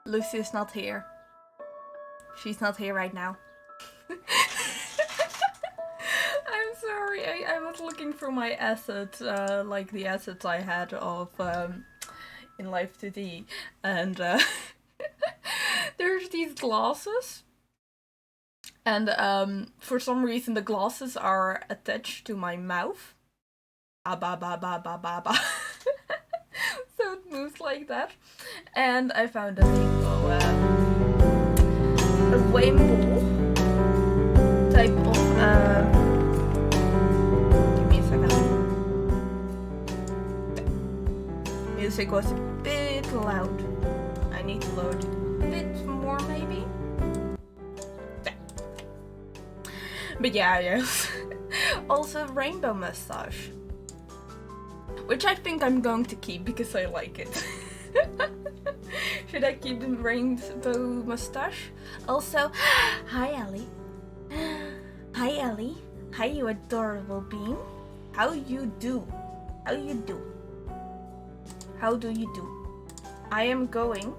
Lucy is not here. She's not here right now. I'm sorry, I was looking for my assets, like the assets I had of in Life 2D, and there's these glasses, and for some reason the glasses are attached to my mouth. Ba ba ba ba ba ba ba. So it moves like that, and I found a rainbow type of give me a second. Music was a bit loud. I need to lower it a bit more maybe. But yeah, yes. Also rainbow mustache, which I think I'm going to keep because I like it. Should I keep the rainbow mustache? Also, hi Ellie. Hi Ellie. Hi you adorable bean. How you do? How you do? How do you do? I am going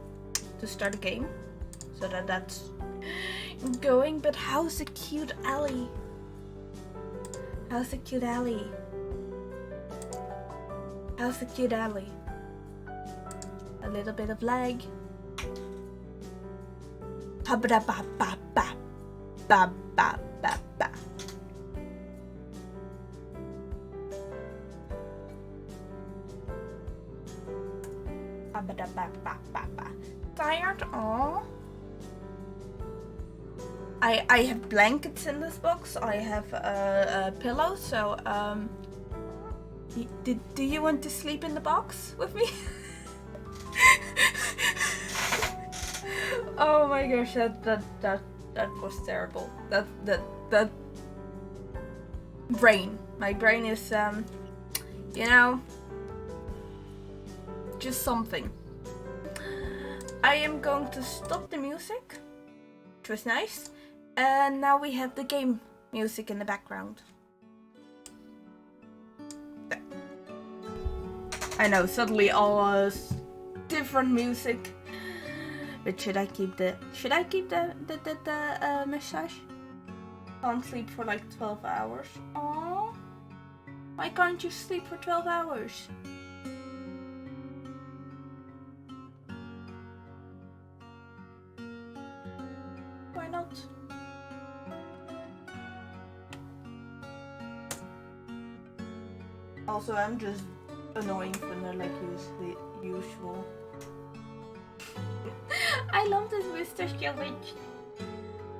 to start a game so that's going, but how's the cute Ellie? How's the cute Ellie? How's the cute Ellie? A little bit of lag. Ba ba ba ba ba ba ba ba ba. Ba ba ba ba ba ba. Tired? Aww. I have blankets in this box. I have a pillow. So do you want to sleep in the box with me? Oh my gosh, that was terrible. That brain. My brain is you know, just something. I am going to stop the music, which was nice, and now we have the game music in the background. I know, suddenly all different music. But should I keep the massage? Can't sleep for like 12 hours. Aww. Why can't you sleep for 12 hours? Why not? Also, I'm just annoying when they're like usual. I love this mustache, Witch.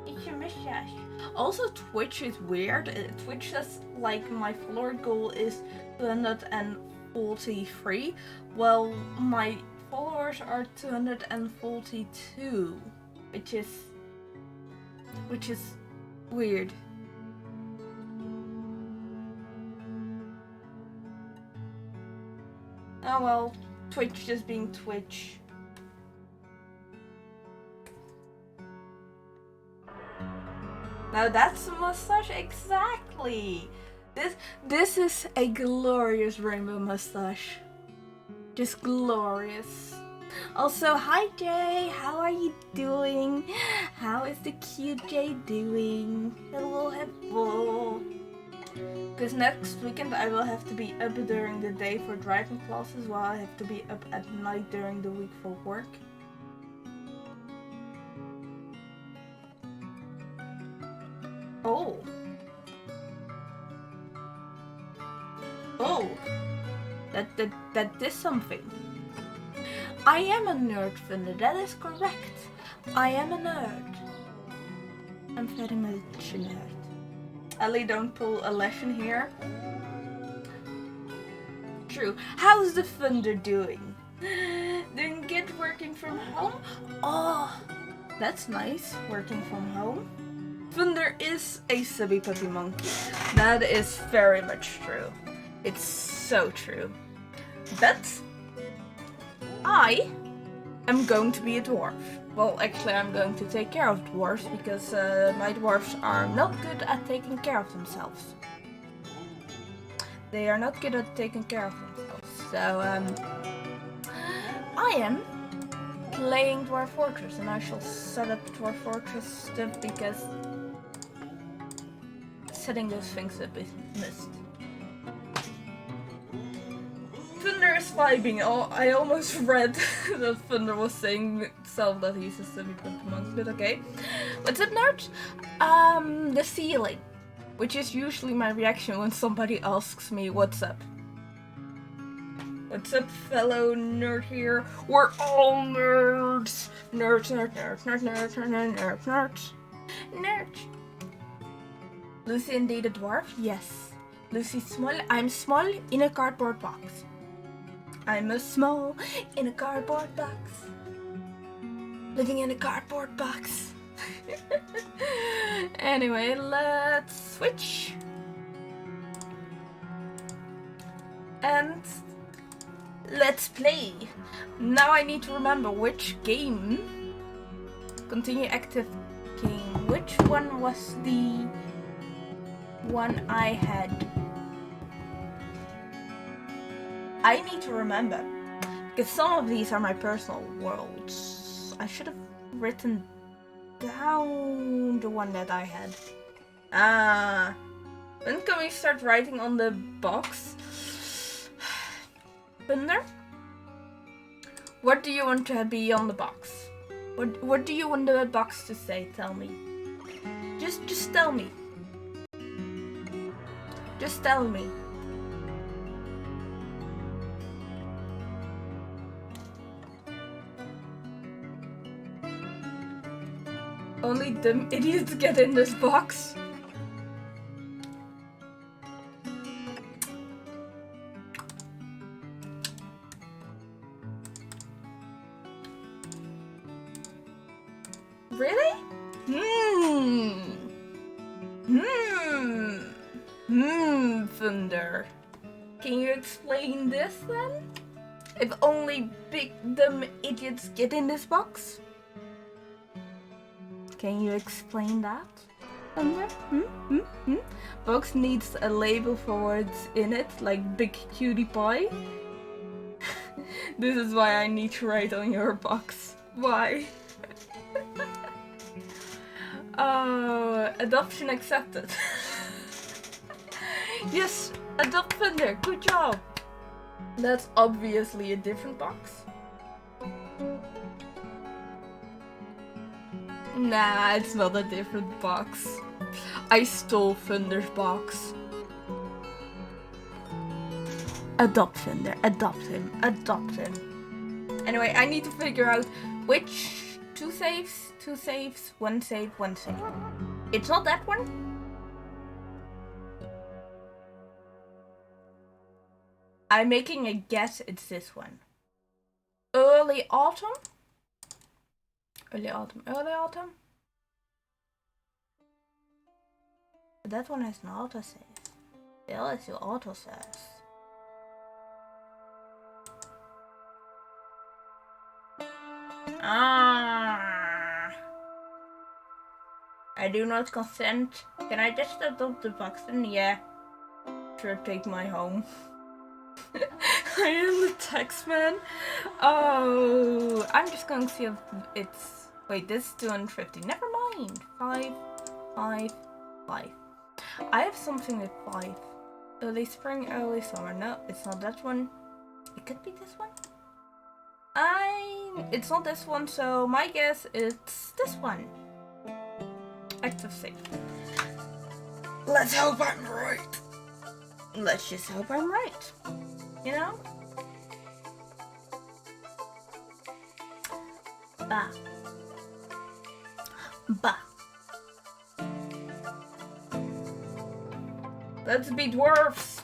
It's a mustache. Also, Twitch is weird. Twitch says like my follower goal is 243. Well, my followers are 242, which is weird. Oh well, Twitch just being Twitch. Now that's a mustache, exactly. This is a glorious rainbow mustache. Just glorious. Also, hi Jay, how are you doing? How is the cute Jay doing? Hello. Because next weekend I will have to be up during the day for driving classes, while I have to be up at night during the week for work. Oh. Oh. That is something. I am a nerd, Thunder. That is correct. I am a nerd. I'm very much a nerd. Ellie, don't pull a lesson here. True. How's the Thunder doing? Doing good working from home? Oh, that's nice. Working from home. Thunder is a subby puppy monkey. That is very much true. It's so true. But I am going to be a dwarf. Well, actually I'm going to take care of dwarves because my dwarfs are not good at taking care of themselves. They are not good at taking care of themselves. So I am playing Dwarf Fortress, and I shall set up Dwarf Fortress stuff because setting those things up is missed. Thunder is vibing. Oh, I almost read that Thunder was saying itself that he's a semi-monk, but okay. What's up, nerd? The ceiling, which is usually my reaction when somebody asks me what's up. What's up, fellow nerd here? We're all nerds! Nerds, nerds, nerds, nerds, nerds, nerds, nerds, nerds. Nerds. Lucy indeed a dwarf? Yes. Lucy's small. I'm small in a cardboard box. I'm a small in a cardboard box. Living in a cardboard box. Anyway, let's switch. And let's play. Now I need to remember which game. Continue active game. Which one was the one I had? I need to remember, because some of these are my personal worlds. I should have written down the one that I had. When can we start writing on the box? Thunder? What do you want to be on the box? What do you want the box to say? Tell me. Just tell me. Just tell me. Only dumb idiots get in this box. Really? Thunder. Can you explain this then? If only big dumb idiots get in this box? Can you explain that? Thunder? Box needs a label for words in it, like big cutie pie. This is why I need to write on your box. Why? Oh, adoption accepted. Yes, adopt Thunder. Good job. That's obviously a different box. Nah, it's not a different box. I stole Thunder's box. Adopt Thunder. Adopt him. Adopt him. Anyway, I need to figure out which two saves, one save. It's not that one? I'm making a guess it's this one. Early autumn? Early autumn. But that one has an autosave. The other two autosaves. I do not consent. Can I just adopt the box then? Yeah. Sure, take my home. I am the tax man. Oh, I'm just going to see if it's... Wait, this is 250. Never mind. 5. I have something with 5. Early spring, early summer. No, it's not that one. It could be this one. It's not this one, so my guess it's this one. Active save. Let's hope I'm right. Let's just hope I'm right. You know? Bah. Let's be dwarfs.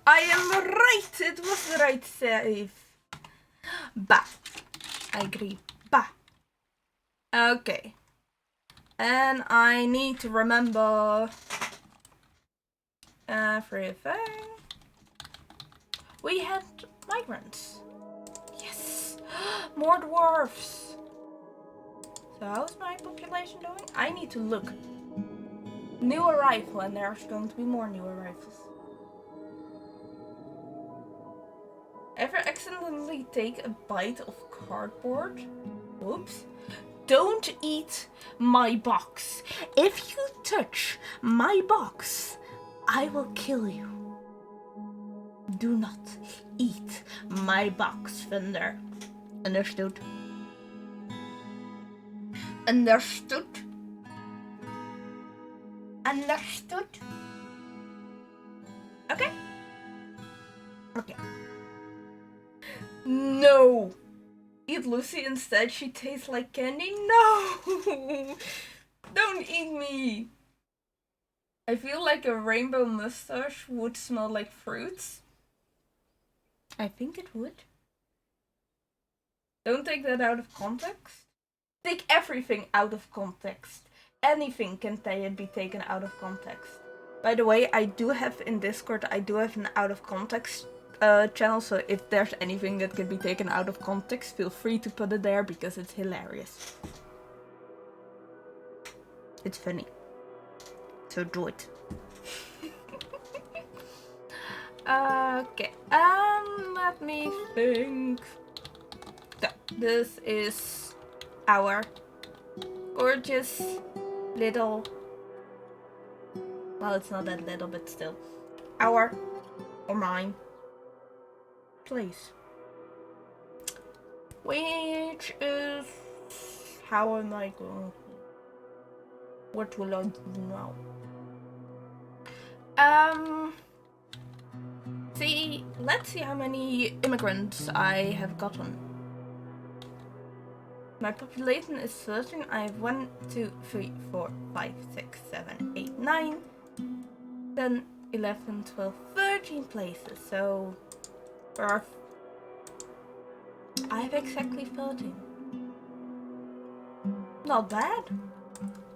I am right. It was the right save. Bah. I agree. Bah. Okay. And I need to remember everything. We had migrants. Yes. More dwarfs. So how's my population doing? I need to look. New arrival, and there's going to be more new arrivals. Ever accidentally take a bite of cardboard? Oops. Don't eat my box. If you touch my box, I will kill you. Do not eat my box, Thunder. Understood? Understood? Understood? Okay? Okay. No! Eat Lucy instead, she tastes like candy? No! Don't eat me! I feel like a rainbow mustache would smell like fruits. I think it would. Don't take that out of context. Take everything out of context. Anything can be taken out of context. By the way, I do have in Discord, I do have an out of context channel, so if there's anything that can be taken out of context, feel free to put it there because it's hilarious. It's funny. So do it. Okay, let me think. So, this is our gorgeous little, well, it's not that little, but still, our or mine place, which is, how am I going, what will I do now? Let's see how many immigrants I have gotten. My population is 13. I have 1, 2, 3, 4, 5, 6, 7, 8, 9, 10, 11, 12, 13 places. So I have exactly 13. Not bad.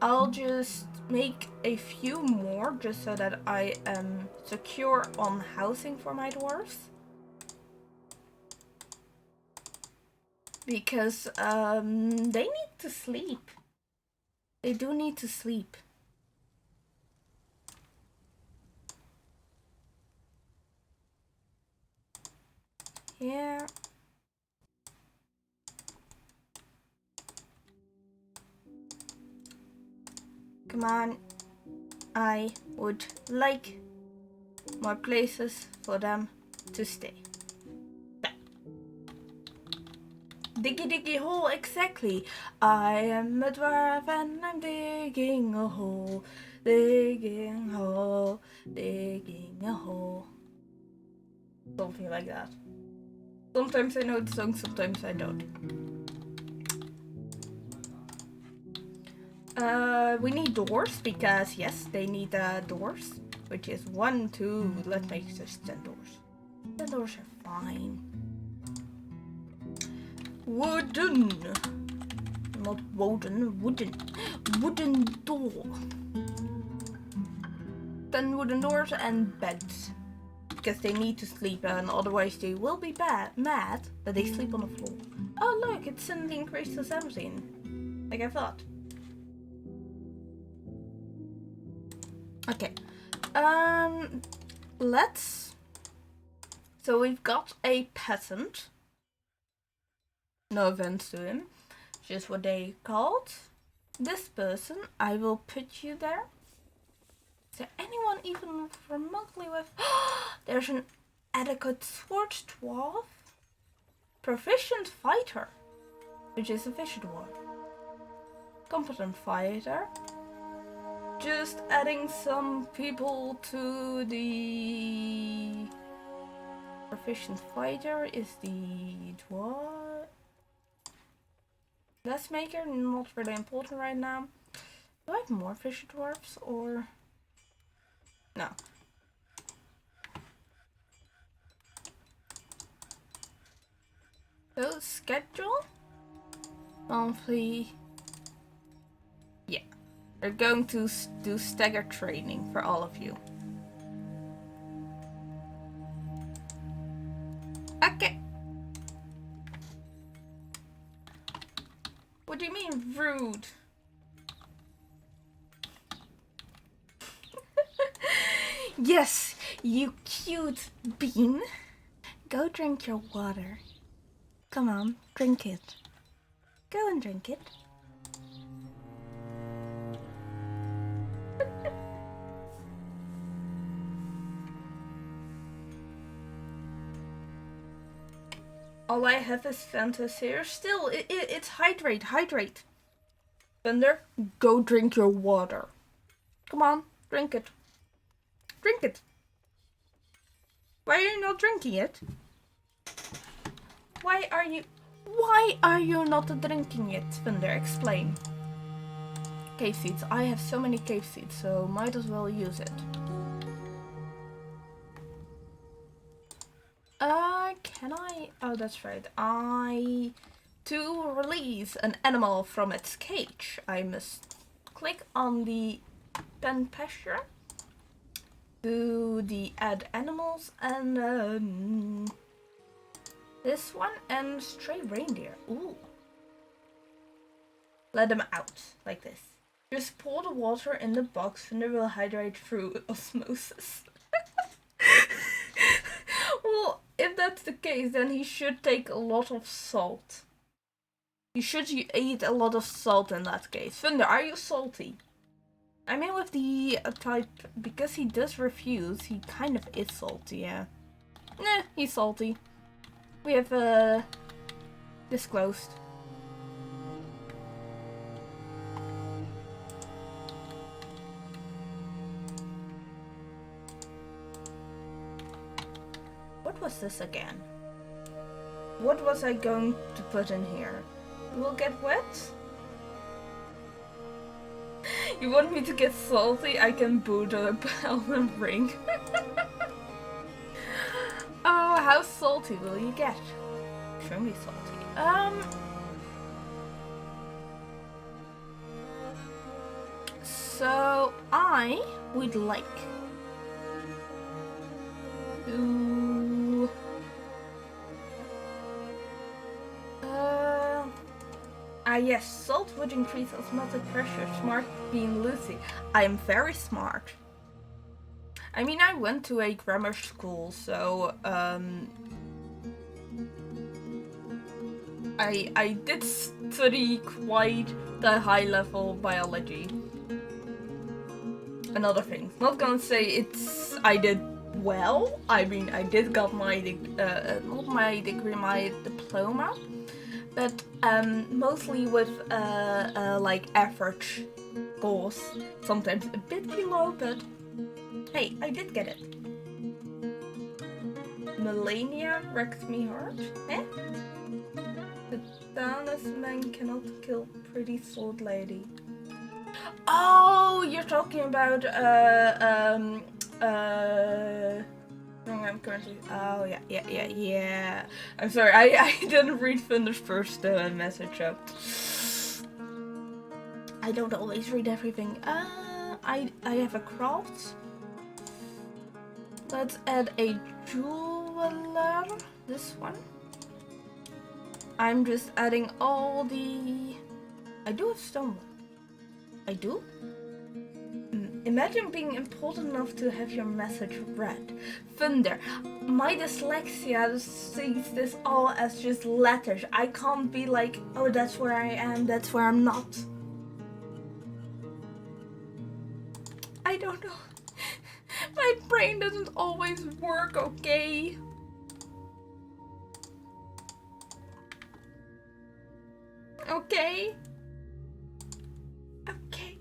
I'll just make a few more just so that I am secure on housing for my dwarves. Because they need to sleep. They do need to sleep. Yeah. Come on. I would like more places for them to stay. Diggy diggy hole, exactly. I am a dwarf and I'm digging a hole. Digging a hole. Digging a hole. Something like that. Sometimes I know the song, sometimes I don't. We need doors because yes, they need doors, which is 1, 2. Let's make just 10 doors. 10 doors are fine. Wooden, not wooden, wooden door. 10 wooden doors and beds, because they need to sleep and otherwise they will be mad that they sleep on the floor. Oh look, it's suddenly increased to 17, like I thought. Okay, so we've got a peasant. No offense to him, just what they called. This person, I will put you there. Is there anyone even remotely with? There's an adequate sword dwarf. Proficient fighter, which is a fish dwarf. Competent fighter. Just adding some people to the proficient fighter is the dwarf. Glassmaker, not really important right now. Do I have more fish dwarfs or no? So schedule monthly. Yeah, they're going to do staggered training for all of you. Okay. What do you mean rude? Yes, you cute bean. Go drink your water. Come on, drink it. Go and drink it. All I have is Fantas here. Still, it's hydrate. Thunder, go drink your water. Come on, drink it. Drink it. Why are you not drinking it? Why are you not drinking it, Thunder? Explain. Cave seeds. I have so many cave seeds, so might as well use it. Can I? Oh, that's right. To release an animal from its cage, I must click on the pen pasture, do the add animals, and this one, and stray reindeer. Ooh. Let them out, like this. Just pour the water in the box and it will hydrate through osmosis. Well, if that's the case, then he should take a lot of salt. You should eat a lot of salt in that case. Thunder, are you salty? I mean, with the type, because he does refuse, he kind of is salty, yeah. Nah, he's salty. We have, disclosed. What was this again? What was I going to put in here? Will get wet? You want me to get salty? I can boot up Elden Ring. Oh, how salty will you get? Show me salty. So I would like to yes, salt would increase osmotic pressure. Smart being Lucy. I am very smart. I mean, I went to a grammar school, so I did study quite the high level biology and other things. Not gonna say I did well. I mean, I did got my not my degree, my diploma. But mostly with like average scores, sometimes a bit below, but hey, I did get it. Melania wrecked me hard. Eh? The Thanos man cannot kill pretty sword lady. Oh, you're talking about I'm currently. Oh yeah. I'm sorry, I didn't read Thunder's first message up. I don't always read everything. I have a craft. Let's add a jeweler. This one. I'm just adding all the. I do have stonework. I do. Imagine being important enough to have your message read. Thunder, my dyslexia sees this all as just letters. I can't be like, oh, that's where I am, that's where I'm not. I don't know. My brain doesn't always work, okay? Okay? Okay.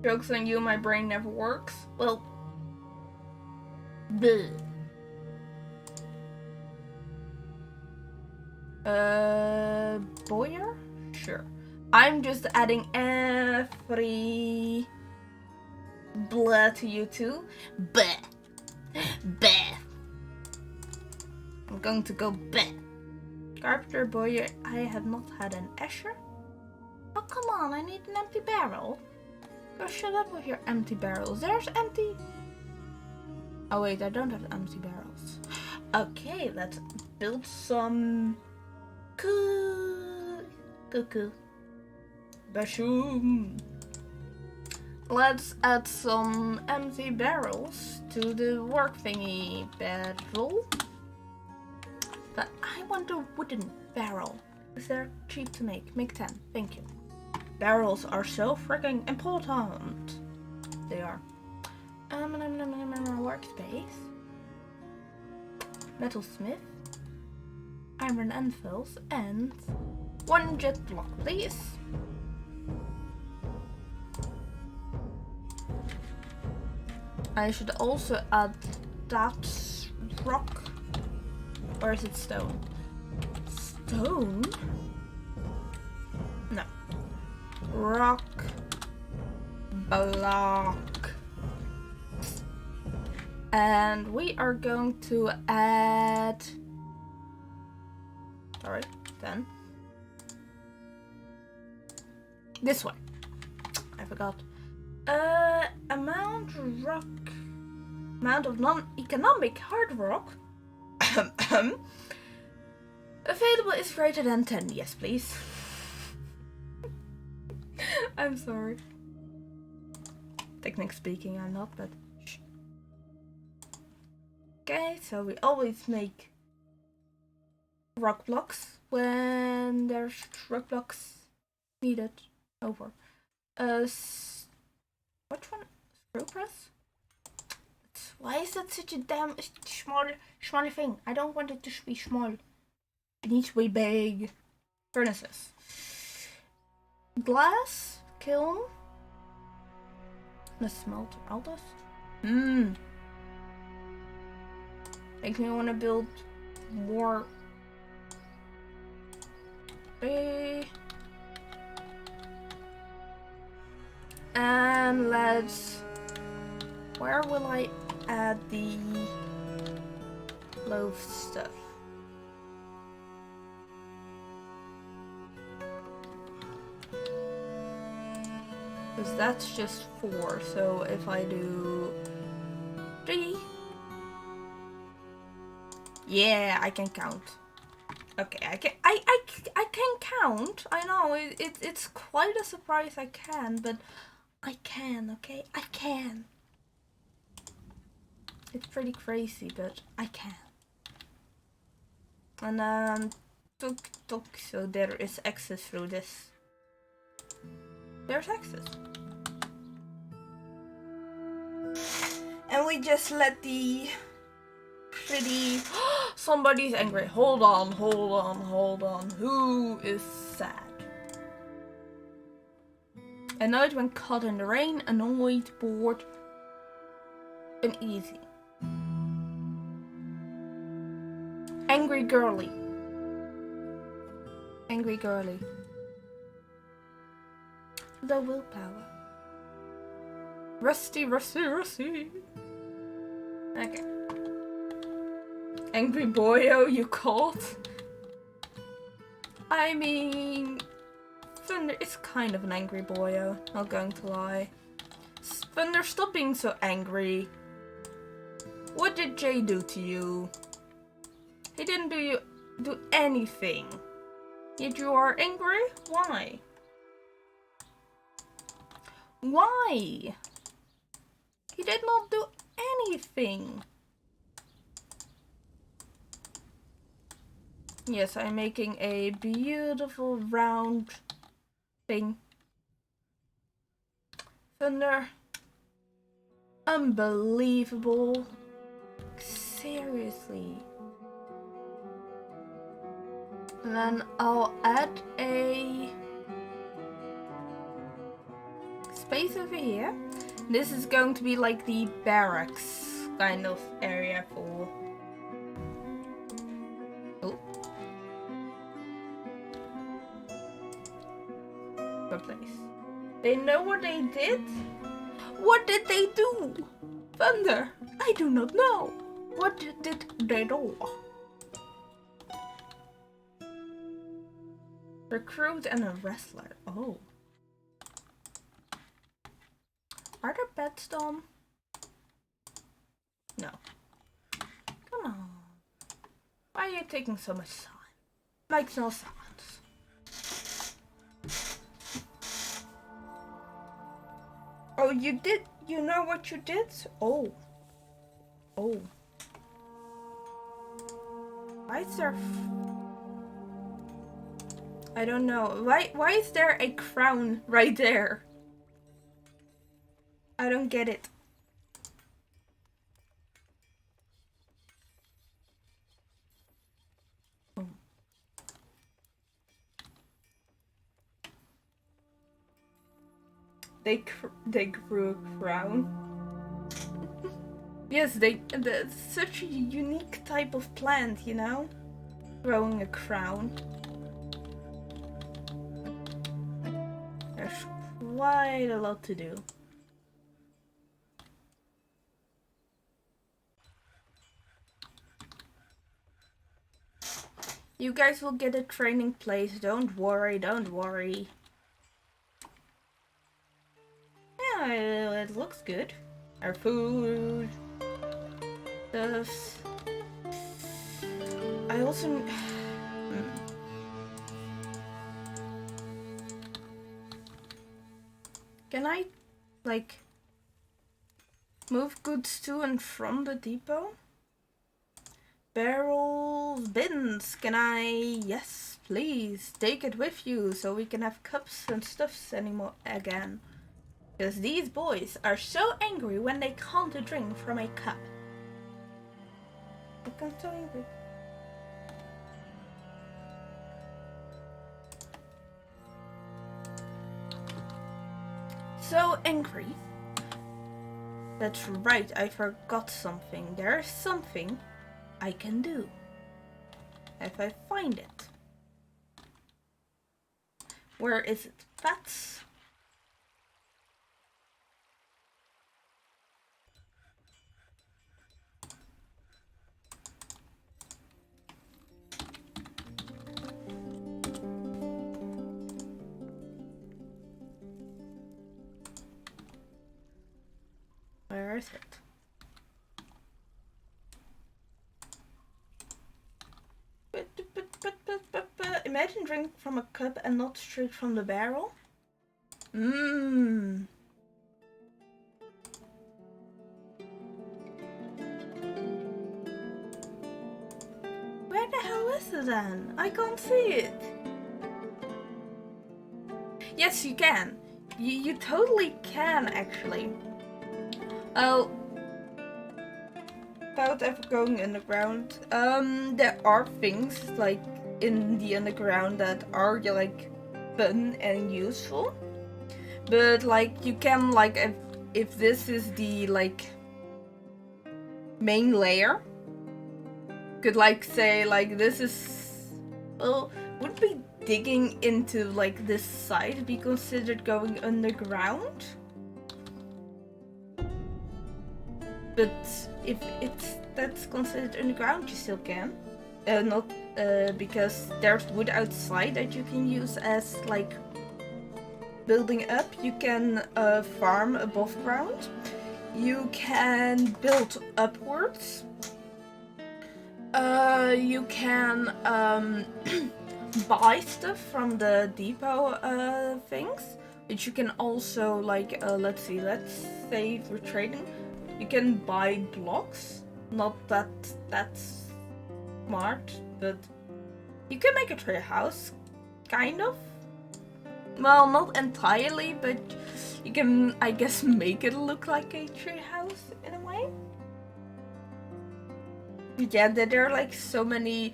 Joke's on you, my brain never works. Well, bleh. Boyer? Sure. I'm just adding every blah to you too. Bleh. Bleh. I'm going to go bleh. Carpenter, Boyer, I have not had an Escher. Oh, come on, I need an empty barrel. Go shut up with your empty barrels. There's empty. Oh wait, I don't have empty barrels. Okay, let's build some cuckoo. Bashoom. Let's add some empty barrels to the work thingy barrel. But I want a wooden barrel, because they're cheap to make. Make 10, thank you. Barrels are so freaking important. They are. Workspace. Metalsmith. Iron anvils and 1 jet block, please. I should also add that rock. Or is it stone? Stone? No. Rock. Block. And we are going to add... Sorry, 10. This one. I forgot. Amount of non-economic hard rock available is greater than 10. Yes, please. I'm sorry. Technically speaking, I'm not, but shh. Okay, so we always make rock blocks when there's rock blocks needed. Over. Which one? Screw press? Why is that such a damn small thing? I don't want it to be small. It needs to be big. Furnaces. Glass kiln. The smelter. All this. Makes me want to build more. And let's... Where will I add the loaf stuff? Because that's just 4, so if I do 3... Yeah, I can count. Okay, I can count. I know, it's quite a surprise I can, but I can, okay? I can. It's pretty crazy, but I can. And tuk, so there is access through this. There's access. And we just let the pretty... Somebody's angry. Hold on. Who is sad? Annoyed when caught in the rain, annoyed, bored, uneasy. Angry girly. The willpower. Rusty. Okay. Angry boyo, you called? I mean... Thunder is kind of an angry boyo, not going to lie. Thunder, stop being so angry. What did Jay do to you? He didn't do anything. Yet you are angry? Why? Why? He did not do anything. Yes, I'm making a beautiful round thing. Thunder. Unbelievable. Seriously. And then I'll add a space over here. This is going to be like the barracks kind of area for... Oh. Place. They know what they did? What did they do? Thunder, I do not know. What did they do? Recruit and a wrestler. Oh. Are there pets, Dom? No. Come on. Why are you taking so much time? Makes no sense. Oh, you did, you know what you did? Oh. Oh. Why is there... I don't know. Why is there a crown right there? I don't get it. Oh. They grew a crown. Yes, that's such a unique type of plant, you know? Growing a crown. There's quite a lot to do. You guys will get a training place, don't worry, don't worry. Yeah, it looks good. Our food, stuff. I also... Can I, like, move goods to and from the depot? Barrels, bins, can I? Yes, please, take it with you so we can have cups and stuffs anymore again. Because these boys are so angry when they can't drink from a cup. I'm so angry. So angry. That's right, I forgot something. There's something I can do. If I find it. Where is it? That's... Where is it? Imagine drink from a cup and not straight from the barrel. Mmm. Where the hell is it then? I can't see it. Yes, you can. You totally can, actually. Oh. About ever going underground. There are things like in the underground that are like fun and useful, but like you can like if this is the like main layer, could like say like this is, well, would be digging into like this side be considered going underground? But if that's considered underground, you still can. Not because there's wood outside that you can use as like building up. You can farm above ground. You can build upwards. You can buy stuff from the depot things, which you can also like. Let's say we're trading. You can buy blocks. Not that that's smart, but you can make a tree house, kind of. Well, not entirely, but you can, I guess, make it look like a tree house in a way. Yeah, there are like so many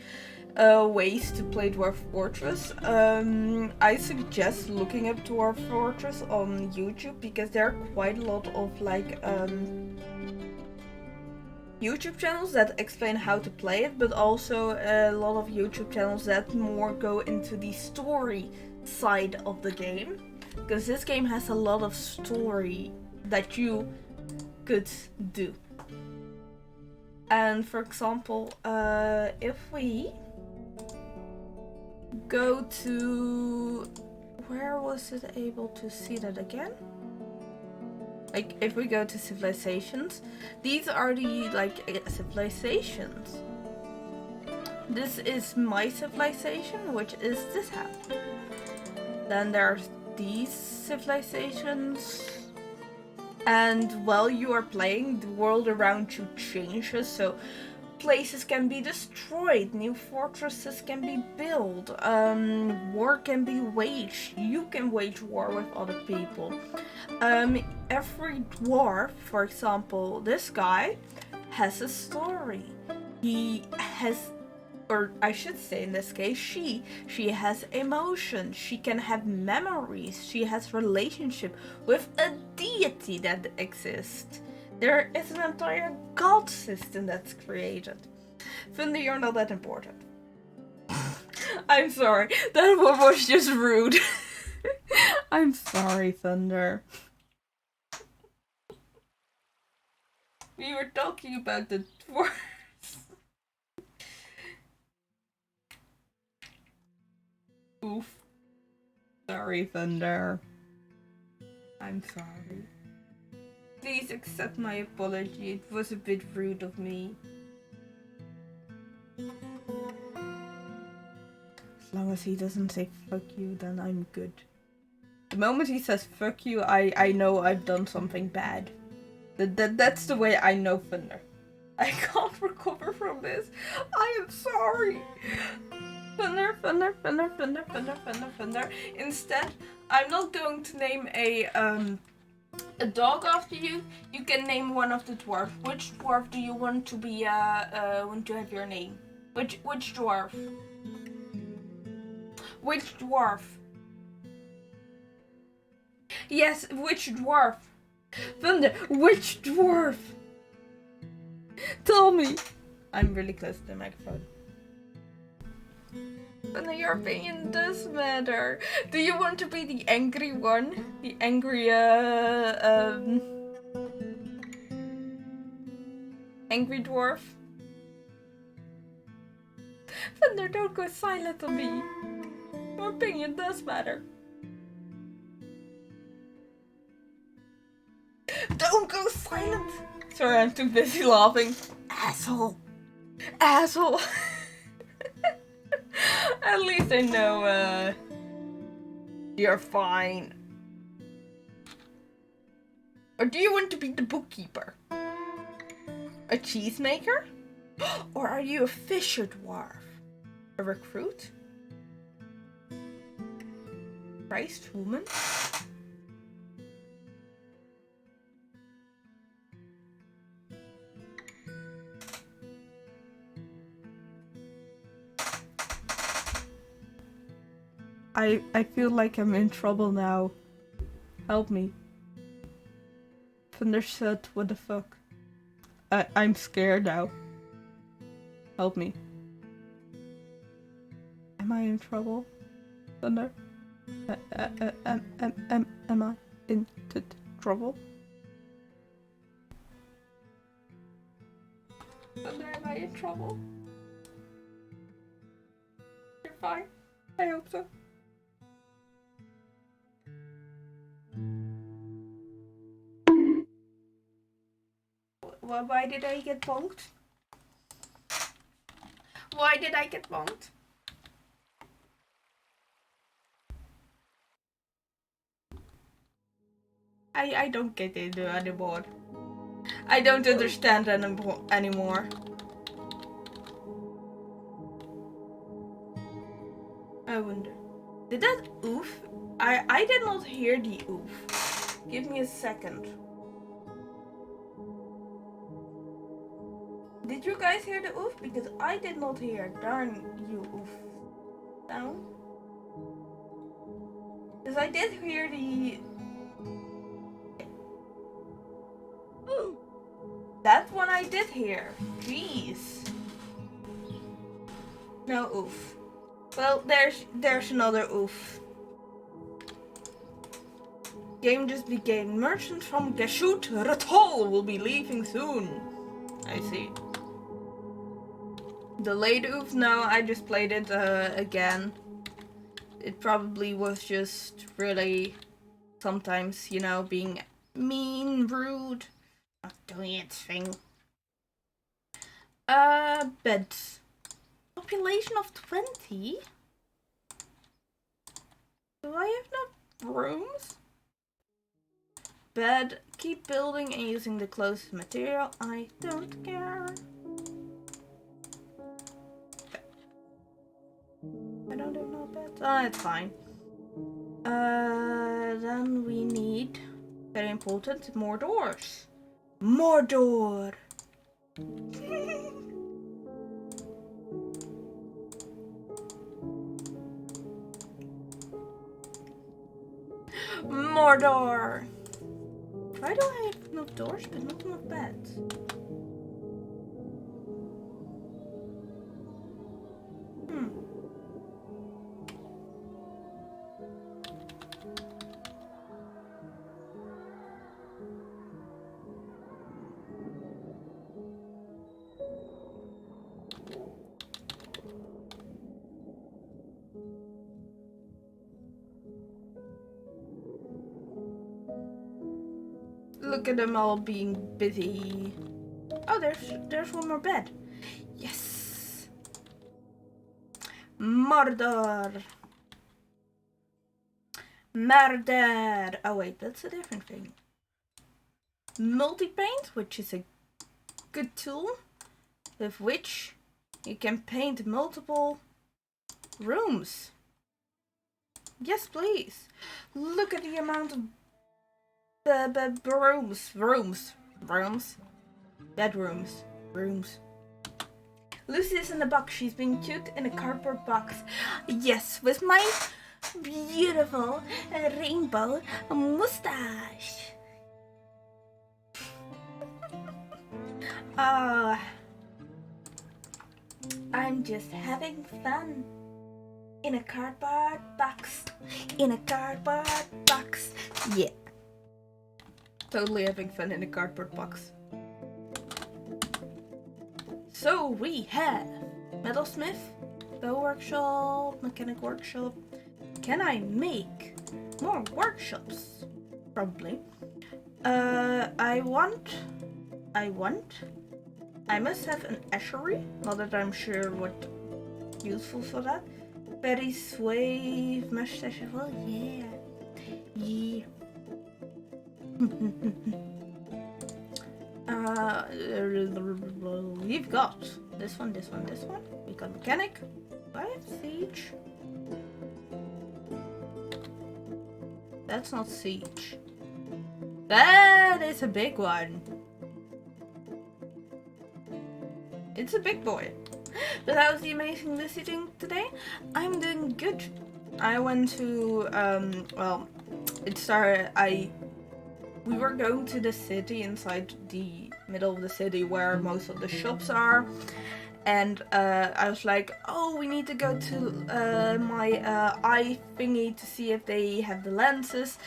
ways to play Dwarf Fortress. I suggest looking up Dwarf Fortress on YouTube because there are quite a lot of like YouTube channels that explain how to play it, but also a lot of YouTube channels that more go into the story side of the game, because this game has a lot of story that you could do. And for example, if we go to, where was it able to see that again? Like if we go to civilizations, these are the like civilizations. This is my civilization, which is this house. Then there's these civilizations. And while you are playing, the world around you changes, so places can be destroyed, new fortresses can be built, war can be waged, you can wage war with other people. Every dwarf, for example, this guy, has a story. He has, or I should say in this case, she has emotions, she can have memories, she has relationship with a deity that exists. There is an entire god system that's created. Thunder, you're not that important. I'm sorry, that one was just rude. I'm sorry, Thunder. We were talking about the dwarves. Oof. Sorry, Thunder. I'm sorry. Please accept my apology. It was a bit rude of me. As long as he doesn't say fuck you, then I'm good. The moment he says fuck you, I know I've done something bad. That's the way I know Thunder. I can't recover from this. I am sorry. Thunder. Instead, I'm not going to name a dog after you. You can name one of the dwarves. Which dwarf do you want to be want to have your name? Which dwarf? Which dwarf? Yes, which dwarf? Thunder, which dwarf? Tell me. I'm really close to the microphone. Thunder, your opinion does matter. Do you want to be the angry one? The angry, angry dwarf? Thunder, don't go silent on me. Your opinion does matter. Don't go silent! Sorry, I'm too busy laughing. Asshole! Asshole! At least I know, you're fine. Or do you want to be the bookkeeper? A cheesemaker? Or are you a fisher dwarf? A recruit? Christ woman? I feel like I'm in trouble now. Help me. Thunder said, what the fuck? I'm scared now. Help me. Am I in trouble? Thunder? Am I in trouble? Thunder, am I in trouble? You're fine? I hope so. Well, why did I get bonked? Why did I get bonked? I don't get it anymore. I don't understand anymore. I wonder. Did that oof? I did not hear the oof. Give me a second. Did you guys hear the oof? Because I did not hear. Darn you oof sound. Because I did hear the... That one I did hear. Jeez. No oof. Well, there's another oof. Game just began. Merchants from Gashut Ratol will be leaving soon. I see. Delayed oof? No, I just played it again. It probably was just really sometimes, you know, being mean, rude, not doing its thing. Beds. Population of 20? Do I have enough rooms? Bed, keep building and using the closest material. I don't care. I don't have no beds. Oh, it's fine. Then we need, very important, more doors. More door. More door. Why do I have enough doors but not enough beds? Look at them all being busy. Oh, there's one more bed. Yes. Murder. Murder. Oh wait, that's a different thing. Multi-paint, which is a good tool with which you can paint multiple rooms. Yes, please. Look at the amount of bedrooms. Lucy is in a box. She's being cute in a cardboard box. Yes, with my beautiful rainbow mustache. I'm just having fun in a cardboard box. In a cardboard box. Yeah. Totally having fun in a cardboard box. So we have metalsmith, bow workshop, mechanic workshop. Can I make more workshops? Probably. I must have an estuary. Not that I'm sure what useful for that. Very suave mustache as well. Yeah. Yeah. We've got this one. We got mechanic. Do I have siege? That's not siege. That is a big one. It's a big boy. But that was the amazing Lucy doing today. I'm doing good. I went to well, it started. We were going to the city, inside the middle of the city where most of the shops are. And I was like, oh, we need to go to my eye thingy to see if they have the lenses.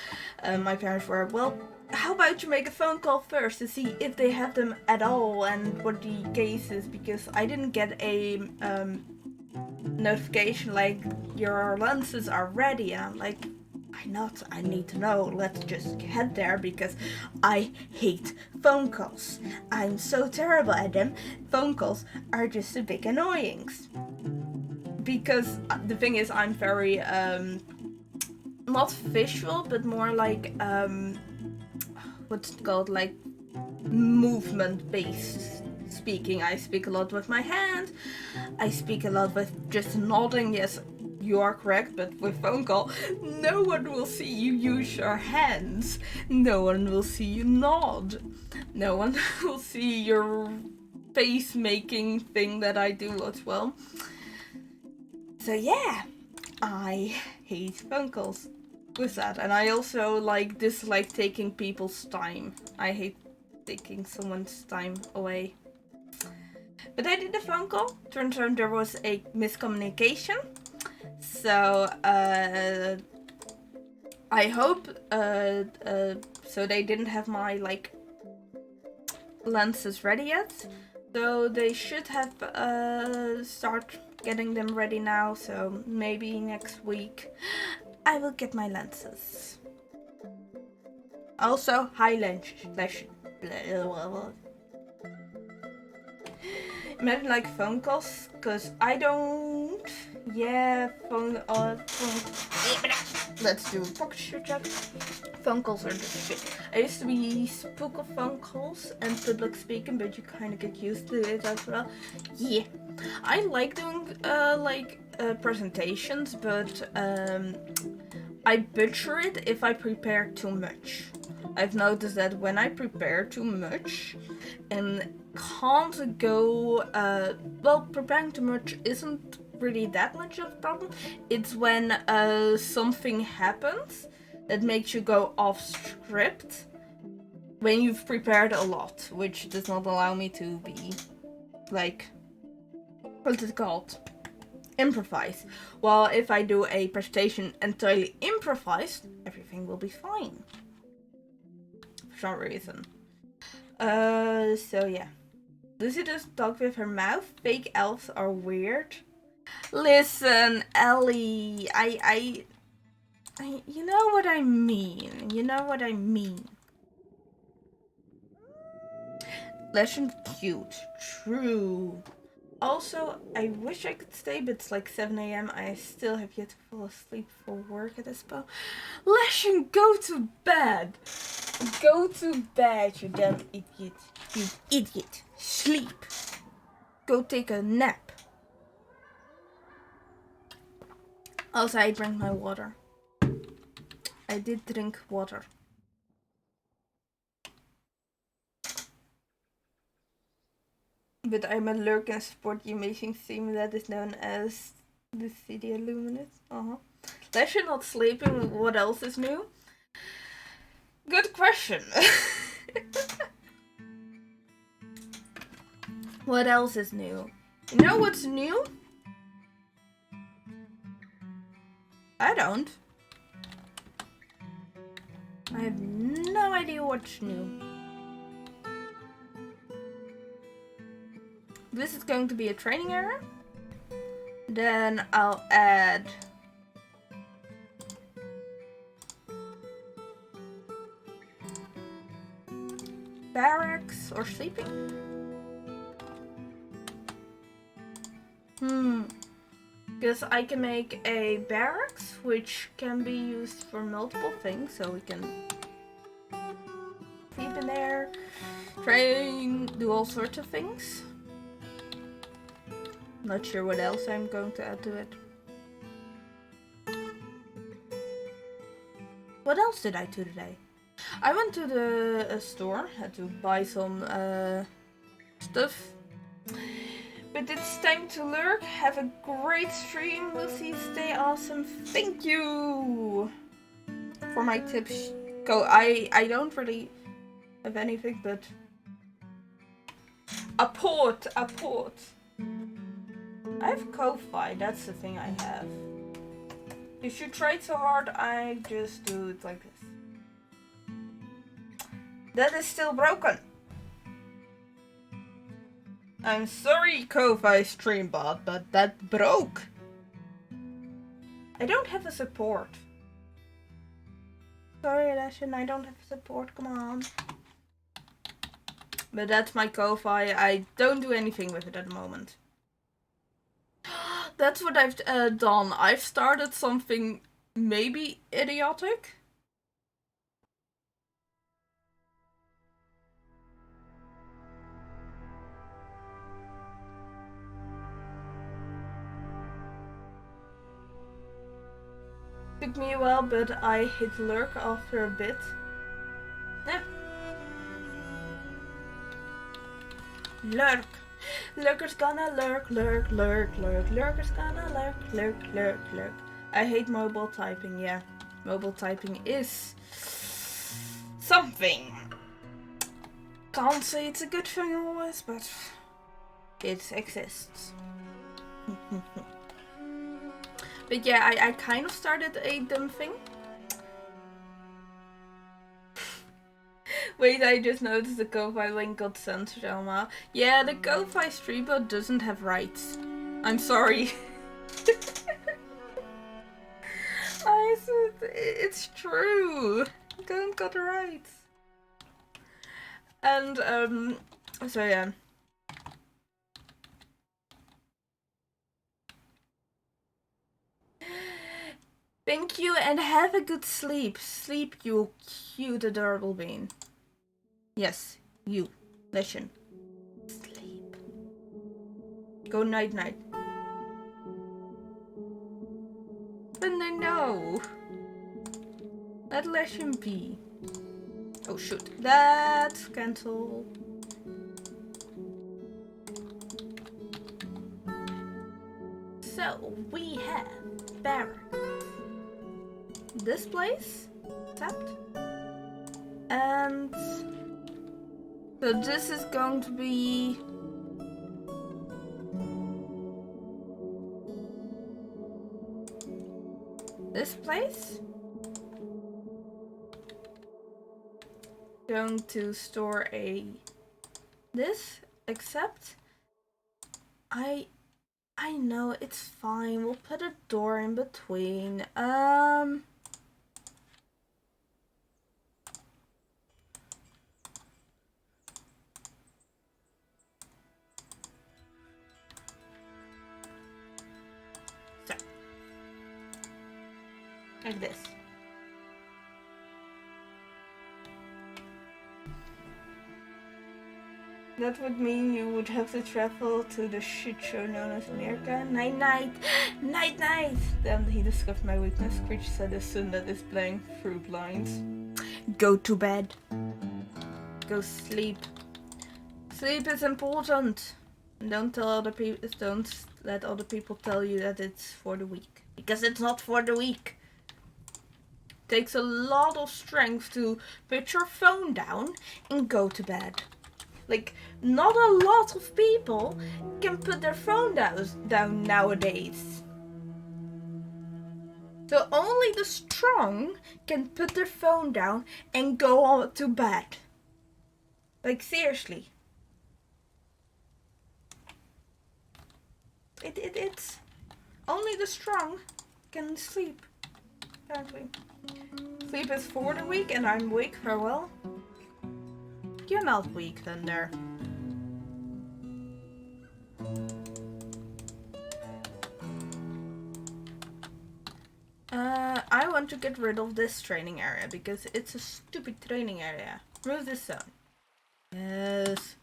My parents were, well, how about you make a phone call first to see if they have them at all and what the case is, because I didn't get a notification like your lenses are ready. And I'm like, I need to know. Let's just head there because I hate phone calls. I'm so terrible at them. Phone calls are just a big annoyance. Because the thing is, I'm very not visual, but more like what's it called, like movement based speaking. I speak a lot with my hand. I speak a lot with just nodding. Yes, you are correct, but with phone call, no one will see you use your hands. No one will see you nod. No one will see your face making thing that I do as well. So yeah, I hate phone calls with that. And I also dislike taking people's time. I hate taking someone's time away. But I did a phone call. Turns out there was a miscommunication. So I hope so they didn't have my lenses ready yet. So they should have start getting them ready now. So maybe next week I will get my lenses. Also, high lens. Imagine phone calls, because I don't Yeah, let's do a pocket check. Phone calls are the shit. I used to be spook of phone calls and public speaking, but you kind of get used to it as well. Yeah, I like doing presentations, but I butcher it if I prepare too much. I've noticed that when I prepare too much and can't go, preparing too much isn't really that much of a problem. It's when something happens that makes you go off script when you've prepared a lot, which does not allow me to be like, what's it called? Improvise. While if I do a presentation entirely improvised, everything will be fine. For some reason. So yeah. Lucy does talk with her mouth. Fake elves are weird. Listen, Ellie, I you know what I mean. You know what I mean. Legend cute. True. Also, I wish I could stay, but it's like 7 a.m. I still have yet to fall asleep for work at this point. Leshen, go to bed! Go to bed, you damn idiot. You idiot. Sleep. Go take a nap. Also, I drank my water. I did drink water. But I'm a lurk and support the amazing theme that is known as the City Illuminate. Leshen not sleeping, what else is new? Good question. What else is new? You know what's new? I don't. I have no idea what's new. This is going to be a training area. Then I'll add barracks or sleeping. Because I can make a barracks which can be used for multiple things, so we can sleep in there, train, do all sorts of things. Not sure what else I'm going to add to it. What else did I do today? I went to the store, had to buy some stuff. But it's time to lurk. Have a great stream, Lucy. Stay awesome. Thank you for my tips. I don't really have anything but a port. I have Ko-Fi, that's the thing I have. If you try so hard, I just do it like this. That is still broken. I'm sorry, Ko-Fi streambot, but that broke. I don't have a support. Sorry, Leshen, I don't have support, come on. But that's my Ko-Fi, I don't do anything with it at the moment. That's what I've done. I've started something maybe idiotic. Took me a while, but I hit lurk after a bit. Yeah. Lurk. Lurker's gonna lurk. Lurker's gonna lurk. I hate mobile typing, yeah. Mobile typing is something. Can't say it's a good thing always, but it exists. But yeah, I kind of started a dumb thing. Wait, I just noticed the Ko-Fi link got sent to Jelma. Yeah, the Ko-Fi streambot doesn't have rights. I'm sorry. I said it's true. Don't got the rights. And so yeah. Thank you and have a good sleep. Sleep, you cute, adorable bean. Yes, you. Listen. Sleep. Go night night. But no. Let Lesson be. Oh shoot. That's cancelled. So we have barracks. This place, except, and so this is going to be this place. Going to store this, except I know it's fine. We'll put a door in between. So like this. That would mean you would have to travel to the shit show known as America. Night night! Night night! Then he discovered my weakness. Screech said as soon as it's playing fruit lines. Go to bed. Go sleep. Sleep is important. Don't let other people tell you that it's for the weak. Because it's not for the weak. It takes a lot of strength to put your phone down and go to bed. Like, not a lot of people can put their phone down nowadays. So only the strong can put their phone down and go on to bed. Like, seriously. It's only the strong can sleep. Apparently. Sleep is for the weak and I'm weak, farewell. You're not weak, Thunder. I want to get rid of this training area because it's a stupid training area. Remove this zone. Yes.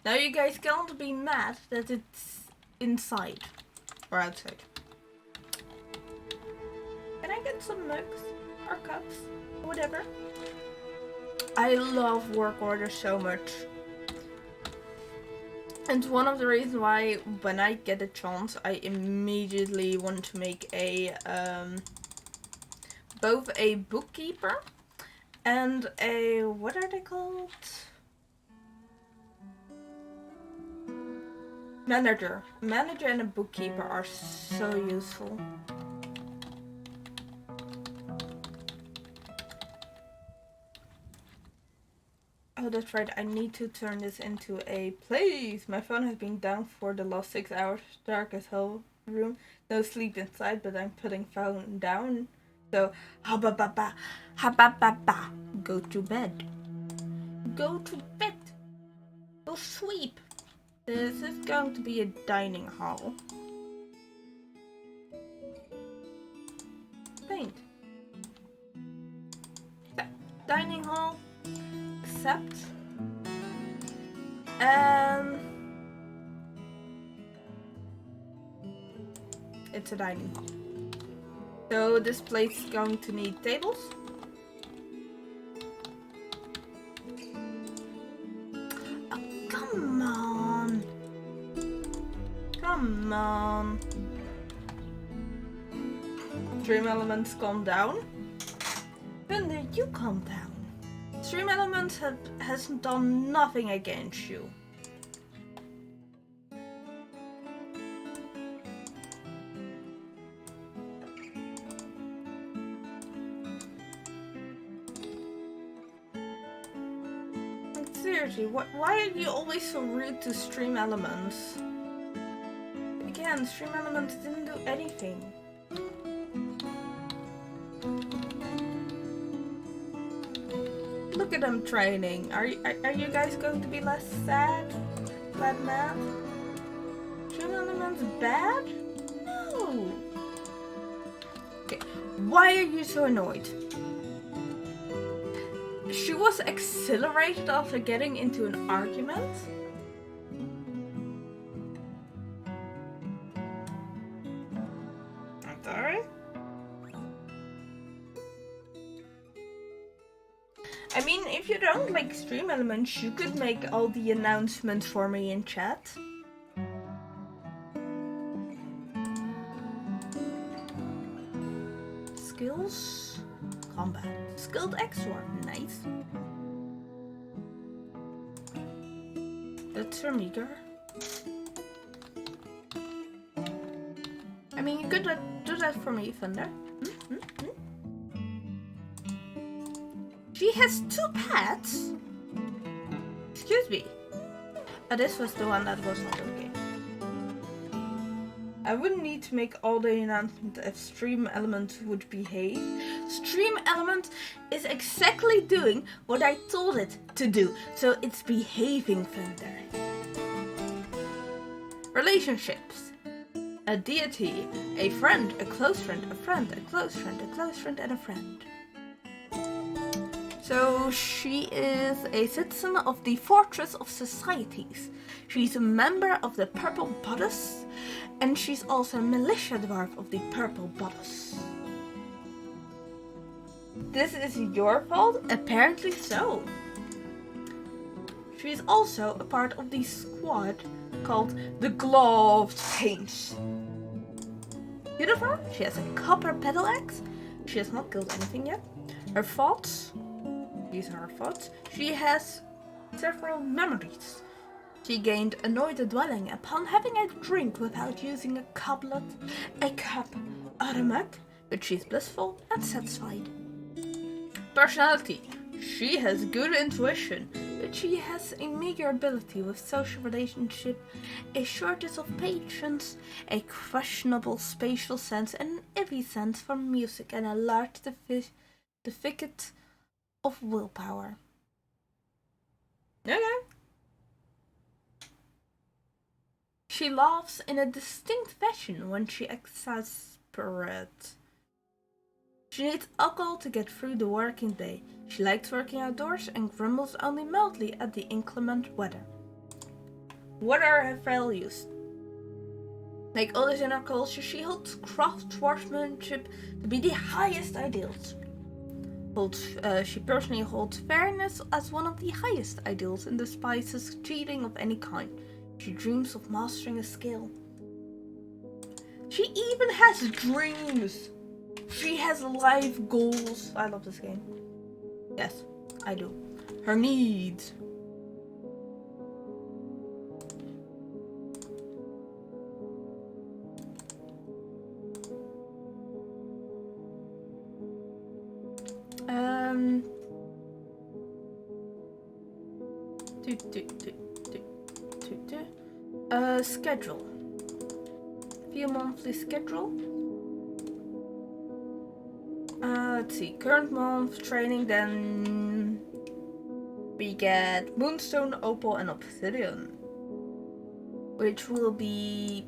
Now you guys can't be mad that it's inside or outside. Can I get some mugs or cups? Whatever. I love work orders so much. It's one of the reasons why when I get a chance I immediately want to make a both a bookkeeper and a, what are they called? Manager. Manager and a bookkeeper are so useful. Oh, that's right, I need to turn this into a place. My phone has been down for the last 6 hours. Dark as hell room. No sleep inside, but I'm putting phone down. So, ha-ba-ba-ba, ha-ba-ba-ba. Go to bed. Go to bed. Go sleep. This is going to be a dining hall. Paint. Dining hall. Except it's a dining hall. So this place is going to need tables. Oh, come on. Come on. Dream elements, calm down. Thunder, you calm down. Stream Elements has done nothing against you. Like, seriously, why are you always so rude to Stream Elements? Again, Stream Elements didn't do anything. Look at them training. Are you guys going to be less sad? Mad? Stream Elements bad? No. Okay. Why are you so annoyed? She was exhilarated after getting into an argument? I'm sorry? I mean, if you don't like stream elements, you could make all the announcements for me in chat. Skills, combat, skilled XOR, nice. That's for meager. I mean, you could do that for me, Thunder. She has 2 pets? Excuse me. Oh, this was the one that was not okay. I wouldn't need to make all the announcements if Stream Element would behave. Stream Element is exactly doing what I told it to do, so it's behaving, Thunder. Relationships. A deity, a friend, a close friend, a friend, a close friend, a close friend, and a friend. So she is a citizen of the Fortress of Societies. She's a member of the Purple Bodice, and she's also a militia dwarf of the Purple Bodice. This is your fault? Apparently so. She is also a part of the squad called the Gloved Paints. Beautiful. She has a copper pedal axe. She has not killed anything yet. Her thoughts. These are her thoughts. She has several memories. She gained annoyed dwelling upon having a drink without using a goblet, a cup, or a mug, but she's blissful and satisfied. Personality. She has good intuition, but she has a meager ability with social relationship, a shortage of patience, a questionable spatial sense, and an iffy sense for music, and a large deficit of willpower. Okay. She laughs in a distinct fashion when she exasperates. She needs alcohol to get through the working day. She likes working outdoors and grumbles only mildly at the inclement weather. What are her values? Like others in her culture, she holds craftsmanship to be the highest ideals. She personally holds fairness as one of the highest ideals and despises cheating of any kind. She dreams of mastering a skill. She even has dreams. She has life goals. I love this game. Yes, I do. Her needs. Schedule. View monthly schedule. Let's see. Current month training. Then we get Moonstone, Opal, and Obsidian, which will be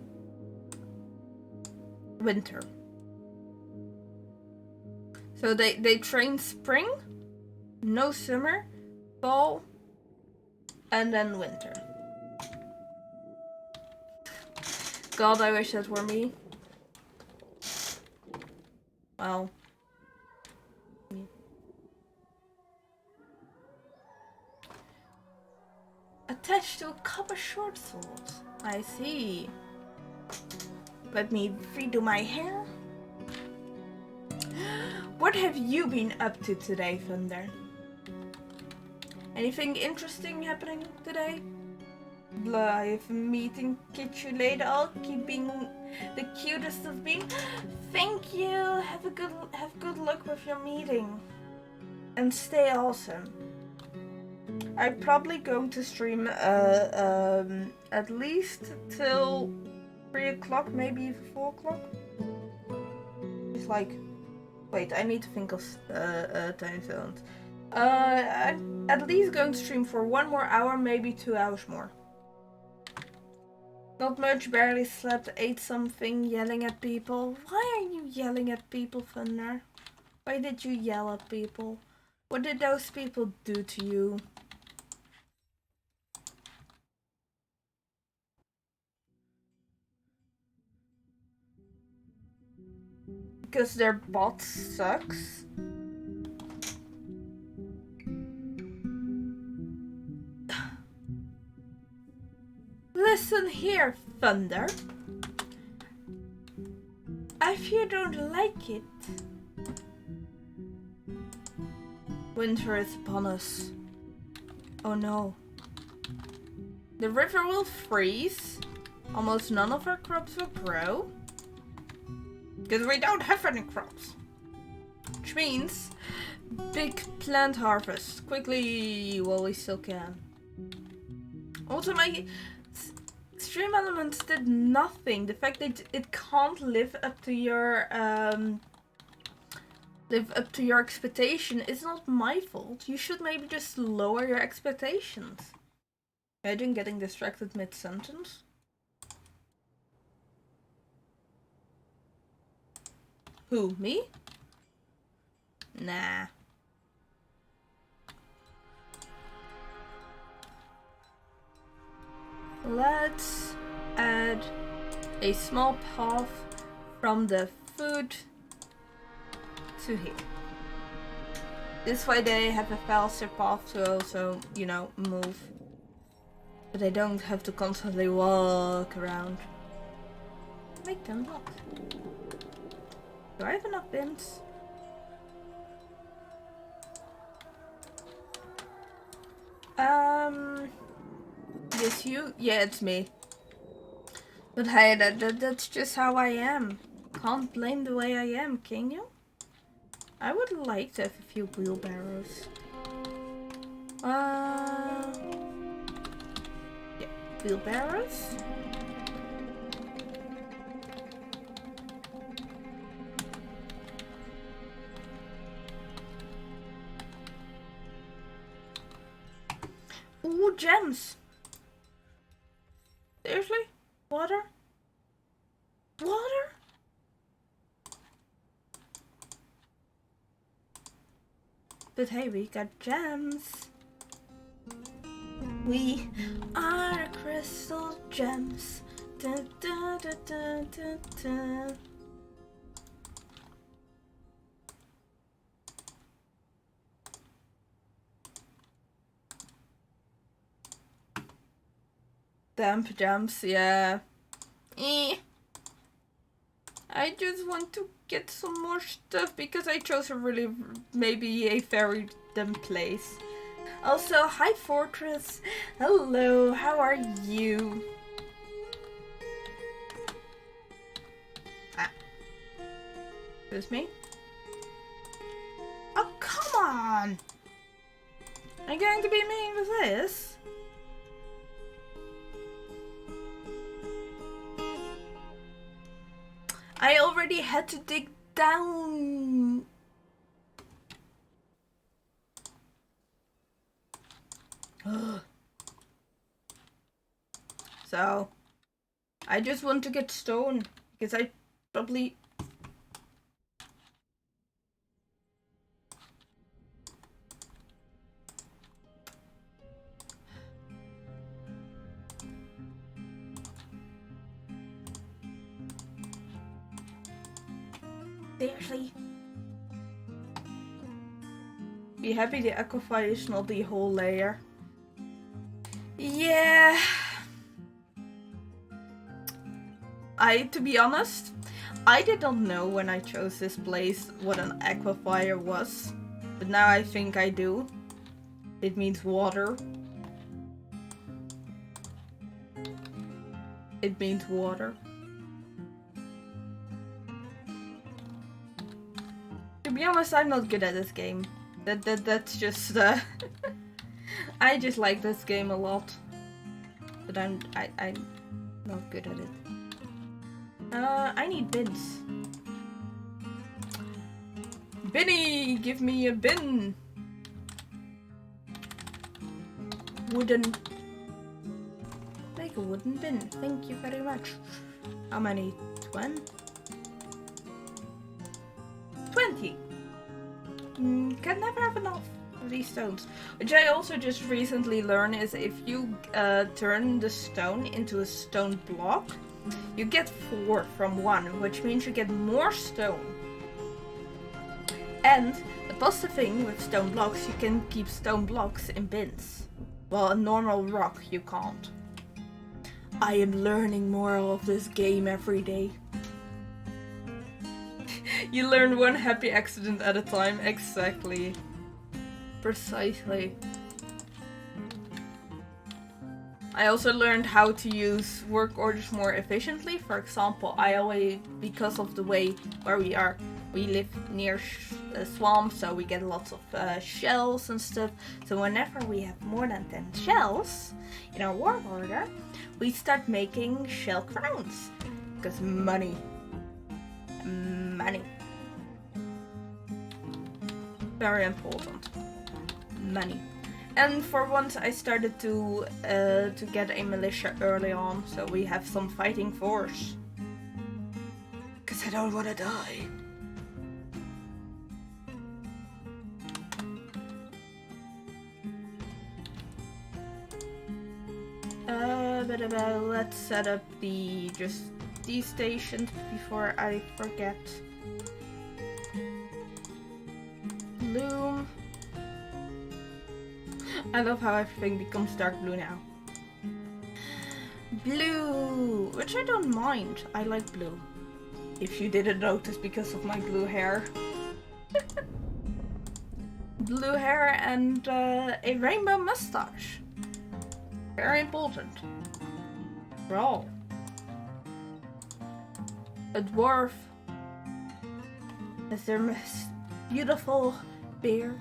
winter. So they train spring, no summer, fall, and then winter. God, I wish that were me. Well. Attached to a copper short sword. I see. Let me redo my hair. What have you been up to today, Thunder? Anything interesting happening today? Live meeting Kitchu later. I'll keep being the cutest of being. Thank you. Have good luck with your meeting. And stay awesome. I'm probably going to stream at least till 3 o'clock, maybe even 4 o'clock. It's like, wait, I need to think of time zones. I'm at least going to stream for 1 more hour, maybe 2 hours more. Not much, barely slept, ate something, yelling at people. Why are you yelling at people, Thunder? Why did you yell at people? What did those people do to you? Because their bot sucks? Listen here, Thunder. If you don't like it, winter is upon us. Oh no. The river will freeze. Almost none of our crops will grow. Because we don't have any crops. Which means big plant harvest. Quickly while we still can. Also, my stream elements did nothing. The fact that it can't live up to your expectation is not my fault. You should maybe just lower your expectations. Imagine getting distracted mid-sentence. Who, me? Nah. Let's add a small path from the food to here. This way they have a faster path to also, you know, move. But they don't have to constantly walk around. Make them walk. Do I have enough bins? Yes, you? Yeah, it's me. But hey, that's just how I am. Can't blame the way I am, can you? I would like to have a few wheelbarrows. Yeah, wheelbarrows. Ooh, gems. Seriously? Water? Water? But hey, we got gems. We are crystal gems. Da, da, da, da, da, da. Damp gems, yeah. I just want to get some more stuff because I chose a really, maybe a very dumb place. Also, hi Fortress. Hello, how are you? Ah. Excuse me? Oh, come on! Are you going to be mean with this? I already had to dig down. So, I just want to get stone because I probably... Seriously? Be happy the aquify is not the whole layer. Yeah. To be honest, I did not know when I chose this place what an aquifer was. But now I think I do. It means water. It means water. To be honest, I'm not good at this game. That's just I just like this game a lot. But I'm not good at it. I need bins. Binny, give me a bin. Wooden. Like make a wooden bin. Thank you very much. How many? 20? 20. Can never have enough of these stones. Which I also just recently learned is if you turn the stone into a stone block, you get 4 from 1, which means you get more stone. And the positive thing with stone blocks, you can keep stone blocks in bins. Well, a normal rock you can't. I am learning more of this game every day. You learn one happy accident at a time. Exactly. Precisely. I also learned how to use work orders more efficiently. For example, I always, because of the way where we are, we live near swamps, so we get lots of shells and stuff. So whenever we have more than 10 shells in our work order, we start making shell crowns. Because money. Money. Very important. Money. And for once I started to get a militia early on, so we have some fighting force. Cause I don't wanna die. But let's set up these stations before I forget. Loom. I love how everything becomes dark blue now. Blue, which I don't mind. I like blue. If you didn't notice because of my blue hair. Blue hair and a rainbow mustache. Very important. For all. A dwarf has their most beautiful beard.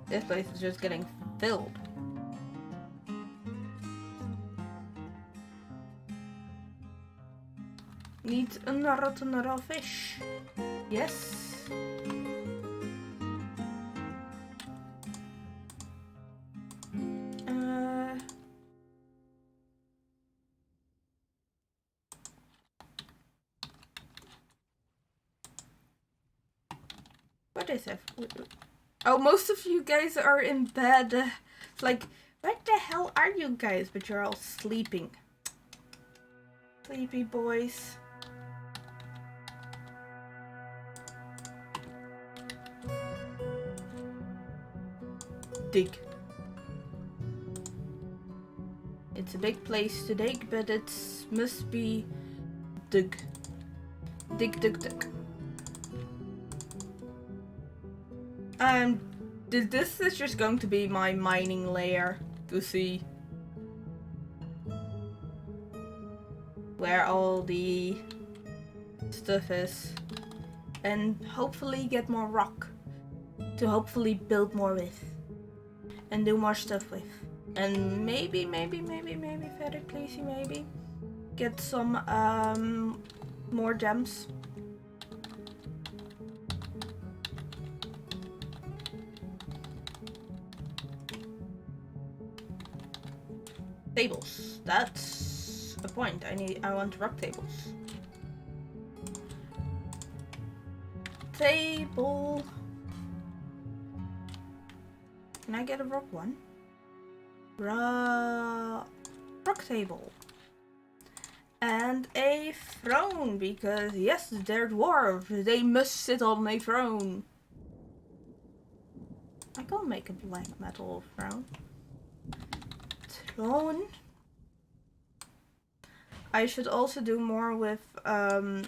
This place is just getting filled. Need a rotten raw fish. Yes. What is it? Oh, most of you guys are in bed. It's like, what the hell are you guys? But you're all sleeping. Sleepy boys. Dig. It's a big place to dig, but it must be dig. Dig, dig, dig. This is just going to be my mining layer to see where all the stuff is, and hopefully get more rock to hopefully build more with and do more stuff with, and maybe very pleasy, maybe get some more gems. Tables. That's the point. I want rock tables. Table. Can I get a rock one? Rock table. And a throne, because yes, they're dwarves. They must sit on a throne. I can't make a black metal throne. I should also do more with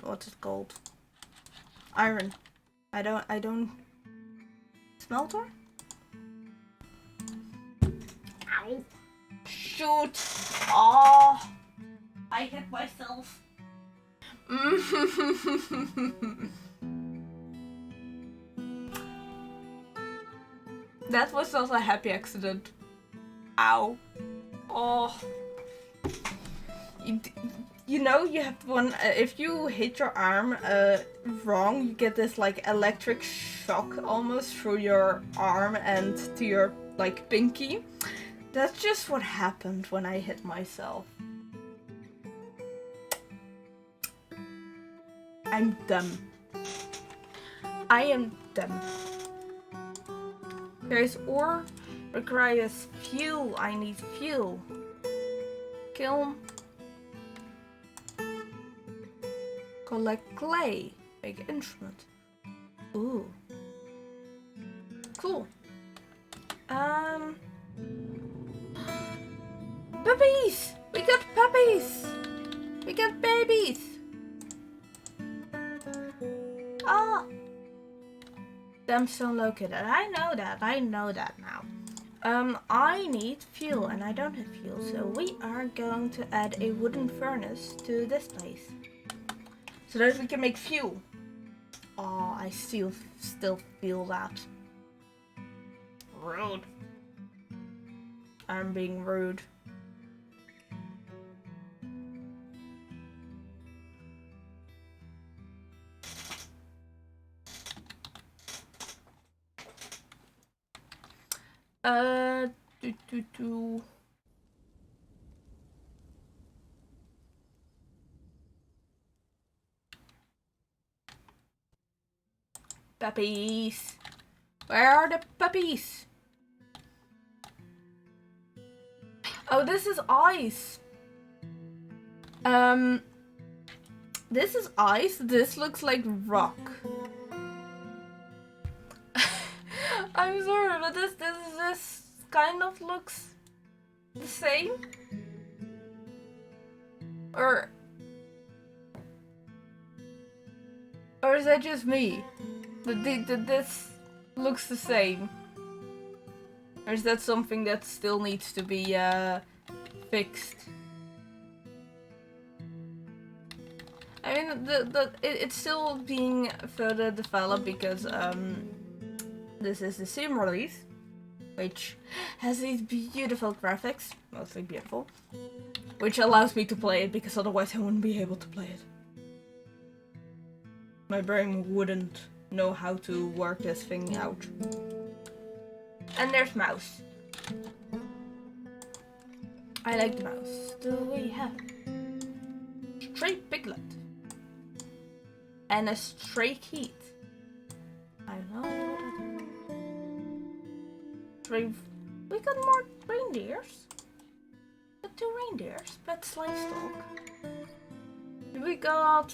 what's it called? Iron. I don't smelter? Ow. Shoot. Oh, I hit myself. That was also a happy accident. Ow. Oh. You know, you have one, if you hit your arm wrong, you get this like electric shock almost through your arm and to your like pinky. That's just what happened when I hit myself. I'm dumb. I am dumb. Guys, ore requires fuel. I need fuel. Kiln. Collect clay. Make instrument. Ooh. Cool. Puppies! We got puppies! We got babies! Ah! Gemstone located. I know that now. I need fuel and I don't have fuel, so we are going to add a wooden furnace to this place. So that we can make fuel. Oh, I still feel that. Rude. I'm being rude. Puppies. Where are the puppies? Oh, this is ice. This is ice. This looks like rock. I'm sorry, but this kind of looks the same. Or is that just me? This looks the same. Or is that something that still needs to be fixed? I mean, it's still being further developed because this is the sim release, which has these beautiful graphics, mostly beautiful, which allows me to play it because otherwise I wouldn't be able to play it. My brain wouldn't know how to work this thing out. And there's mouse. I like the mouse. Do we have stray piglet and a stray kid? I know. We got more reindeers. Got 2 reindeers. Pet livestock. We got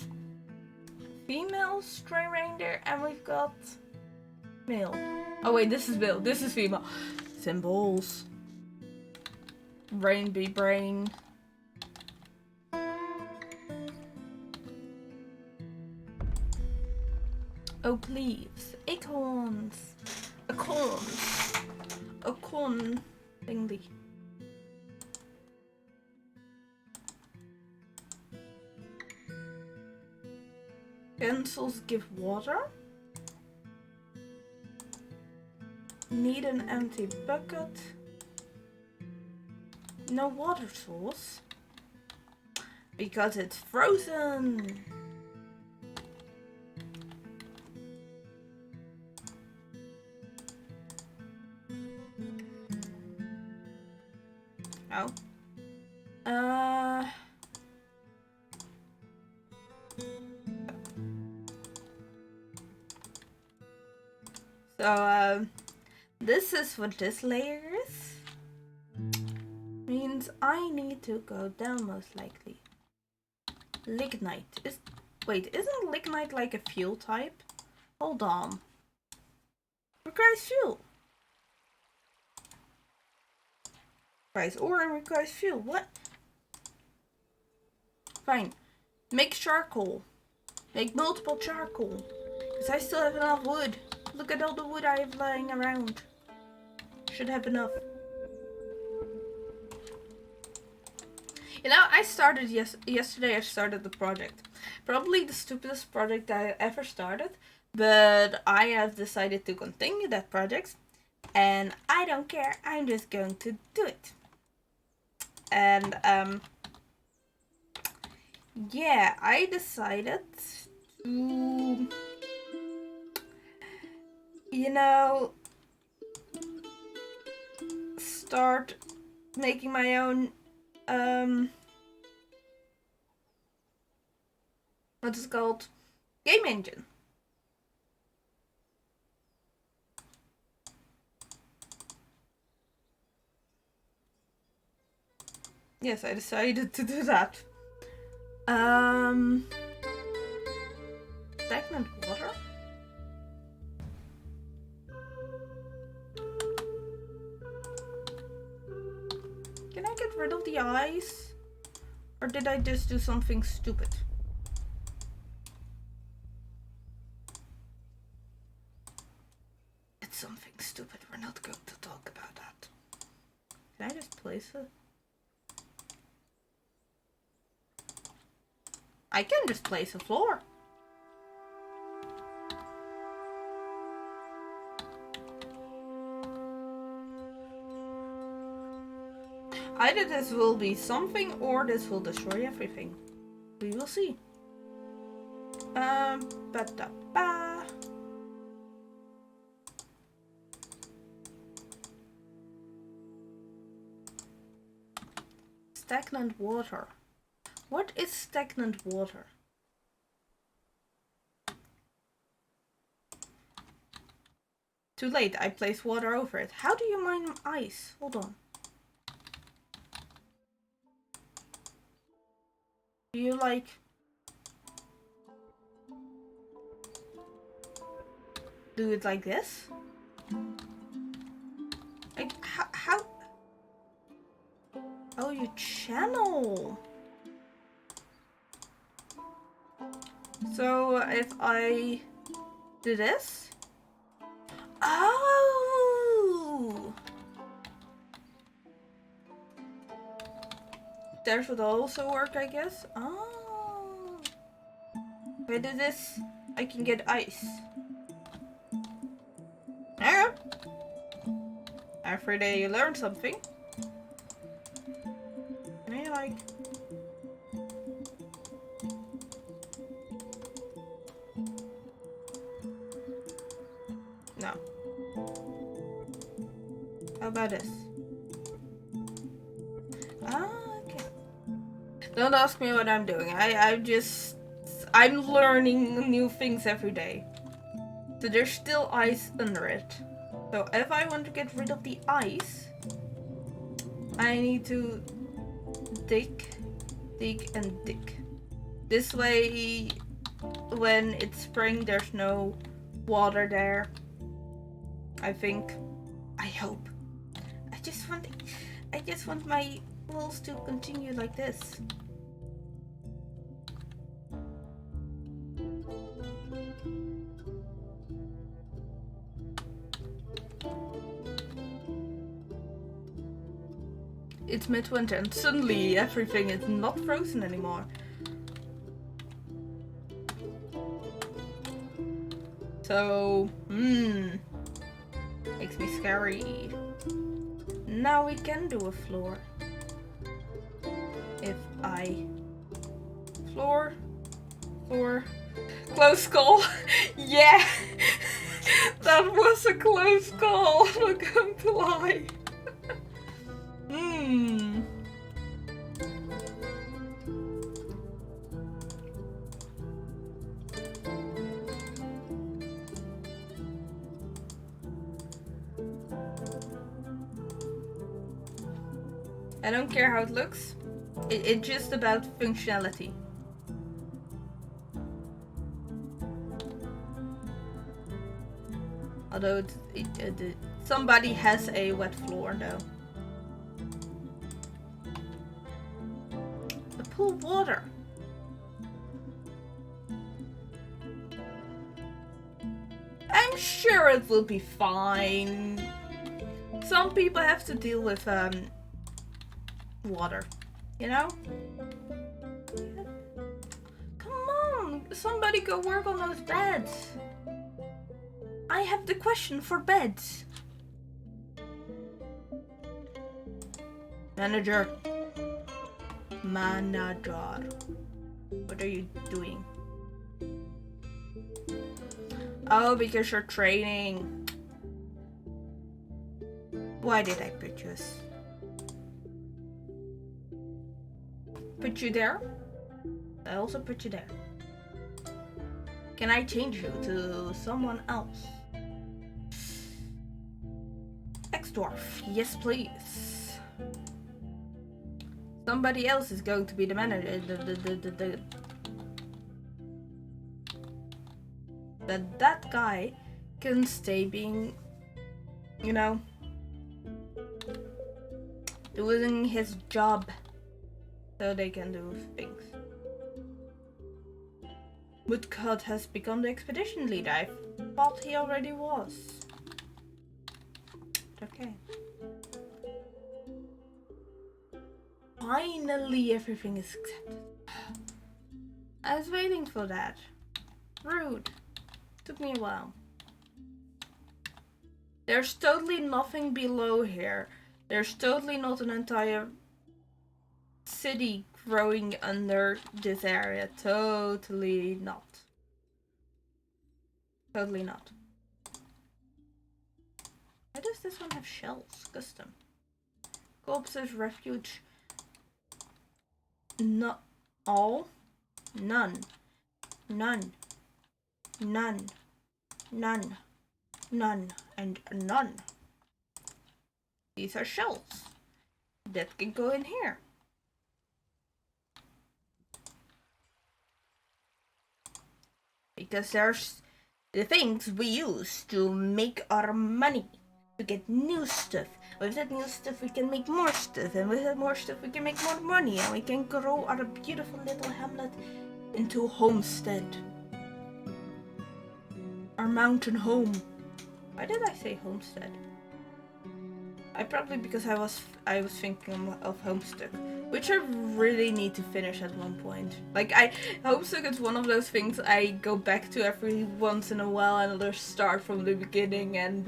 female stray reindeer and we've got male. Oh wait, this is male. This is female. Symbols. Brain be brain. Oak leaves. Acorns. Acorns. Acorn thingy. Pencils give water. Need an empty bucket. No water source. Because it's frozen. Oh. So, this is what this layer is. Means I need to go down most likely. Lignite is... Wait, isn't lignite like a fuel type? Hold on. Requires fuel. Requires ore and requires fuel. What? Fine. Make charcoal. Make multiple charcoal. Because I still have enough wood. Look at all the wood I have lying around. Should have enough. You know, I started yesterday I started the project. Probably the stupidest project I ever started. But I have decided to continue that project. And I don't care. I'm just going to do it. And, yeah, I decided to, you know, start making my own, what is it called? Game engine. Yes, I decided to do that. Stagnant water? Can I get rid of the ice? Or did I just do something stupid? It's something stupid. We're not going to talk about that. Can I just place it? I can just place a floor. Either this will be something or this will destroy everything. We will see. Ba-da-ba. Stagnant water. What is stagnant water? Too late, I placed water over it. How do you mine ice? Hold on. Do you like... do it like this? Like, how... Oh, you channel. So if I do this, oh, that would also work, I guess. Oh, if I do this, I can get ice. Yeah. Every day you learn something. And I like. No. How about this? Ah, okay. Don't ask me what I'm doing. I'm learning new things every day. So there's still ice under it. So if I want to get rid of the ice, I need to dig, and dig. This way, when it's spring, there's no water there. I think. I hope. I just want my walls to continue like this. It's midwinter and suddenly everything is not frozen anymore. So, makes me scary. Now we can do a floor. If I... Floor. Close call. Yeah! That was a close call, I'm not going to lie. I don't care how it looks. It's just about functionality. Although somebody has a wet floor though. The pool water. I'm sure it will be fine. Some people have to deal with water, you know? Come on, somebody go work on those beds. I have the question for beds. Manager. What are you doing? Oh, because you're training. Why did I purchase? put you there. I also put you there. Can I change you to someone else? Ex-dwarf, yes please. Somebody else is going to be the manager. That guy can stay being, you know, doing his job, so they can do things. Woodcut has become the expedition leader. I thought he already was. Okay. Finally, everything is accepted. I was waiting for that. Rude. Took me a while. There's totally nothing below here. There's totally not an entire city growing under this area. Totally not. Totally not. Why does this one have shells? Custom. Corpses, refuge. Not all. None. None. None. None. None. And none. These are shells. That can go in here. Because there's the things we use to make our money. To get new stuff. With that new stuff we can make more stuff. And with that more stuff we can make more money. And we can grow our beautiful little hamlet into a homestead. Our mountain home. Why did I say homestead? I probably because I was thinking of Homestuck, which I really need to finish at one point. Like Homestuck is one of those things I go back to every once in a while and I'll just start from the beginning and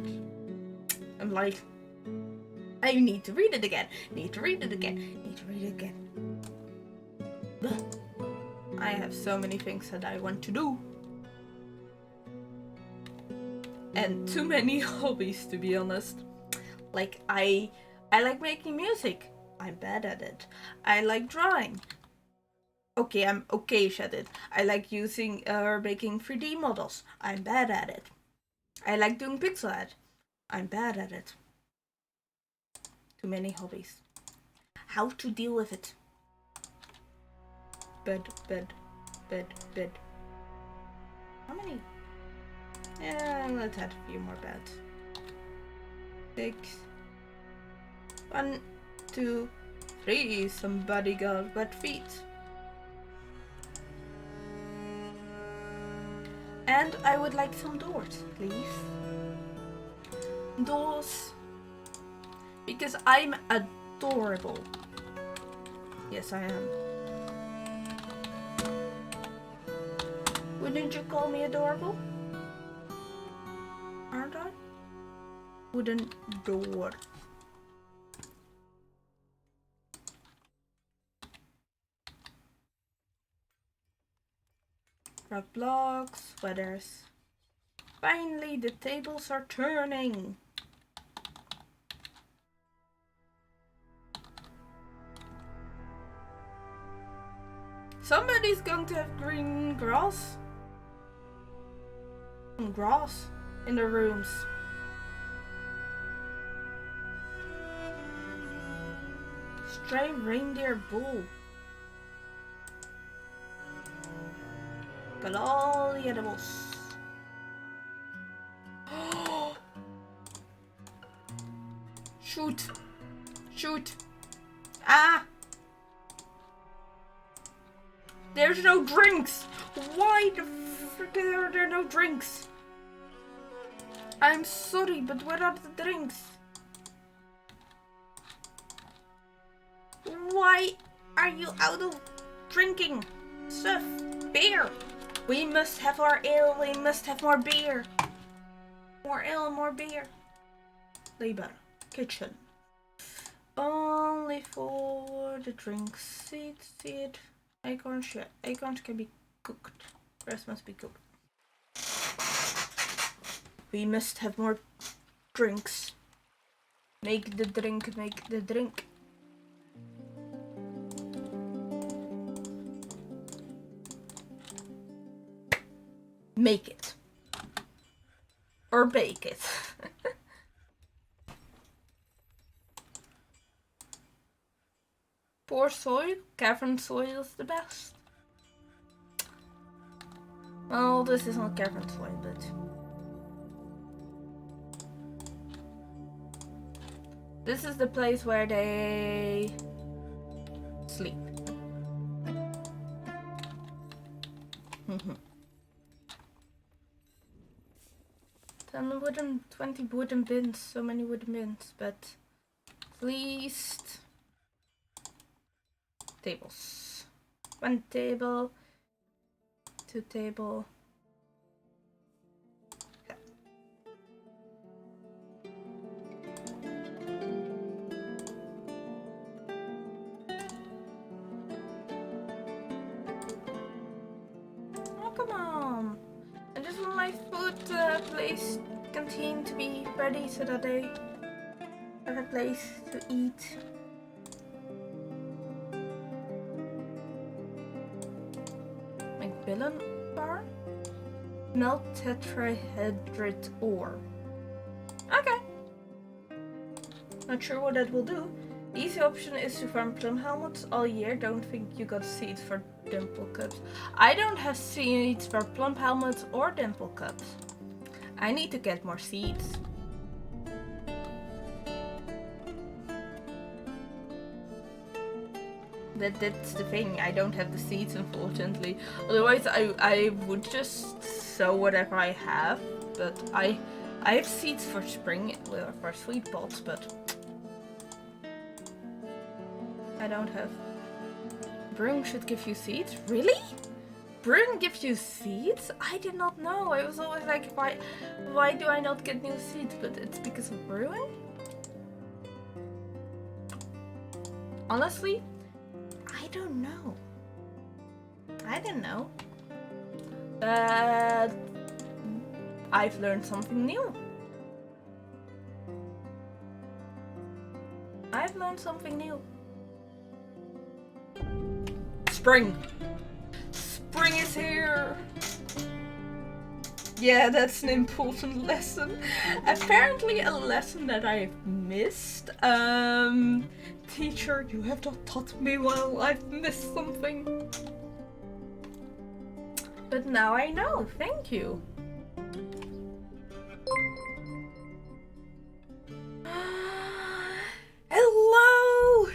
I'm like, I need to read it again. Need to read it again. Need to read it again. I have so many things that I want to do. And too many hobbies, to be honest. Like, I like making music. I'm bad at it. I like drawing. Okay, I'm okay-ish at it. I like using making 3D models. I'm bad at it. I like doing pixel art. I'm bad at it. Too many hobbies. How to deal with it? Bed. How many? Yeah, let's add a few more beds. 6. 1, 2, 3. Somebody got wet feet. And I would like some doors, please. Doors. Because I'm adorable. Yes, I am. Wouldn't you call me adorable? Aren't I? Wooden door. Rock blocks, weathers. Finally, the tables are turning. Somebody's going to have green grass. Grass in the rooms. Stray reindeer bull. Got all the animals. Shoot! Shoot! Ah! There's no drinks! Why the frick are there no drinks? I'm sorry, but where are the drinks? Why are you out of drinking stuff? Beer! We must have our ale, we must have more beer. More ale, more beer. Labor. Kitchen. Only for the drinks. Seed. Acorns, yeah. Acorns can be cooked. Rest must be cooked. We must have more drinks. Make the drink, make the drink. make it. Or bake it. Poor soil, cavern soil is the best. Well, this is not cavern soil, but... This is the place where they sleep. 10 wooden, 20 wooden bins, so many wooden bins, but at least tables. 1 table, 2 table. Yeah. Oh, come on. I just want my food place canteen to be ready so that they have a place to eat. Macmillan bar? Melt tetrahedrite ore. Okay. Not sure what that will do. The easy option is to farm plum helmets all year. Don't think you got seeds for dimple cups. I don't have seeds for plum helmets or dimple cups. I need to get more seeds. That's the thing, I don't have the seeds unfortunately. Otherwise I would just sow whatever I have, but I have seeds for spring, for sweet pots, but I don't have. Brewing should give you seeds? Really? Brewing gives you seeds? I did not know. I was always like, why do I not get new seeds? But it's because of brewing? Honestly, I don't know. I didn't know. But I've learned something new. I've learned something new. Spring. Spring is here. Yeah, that's an important lesson. Apparently a lesson that I've missed. Teacher, you have not taught me well. I've missed something. But now I know. Thank you. Hello!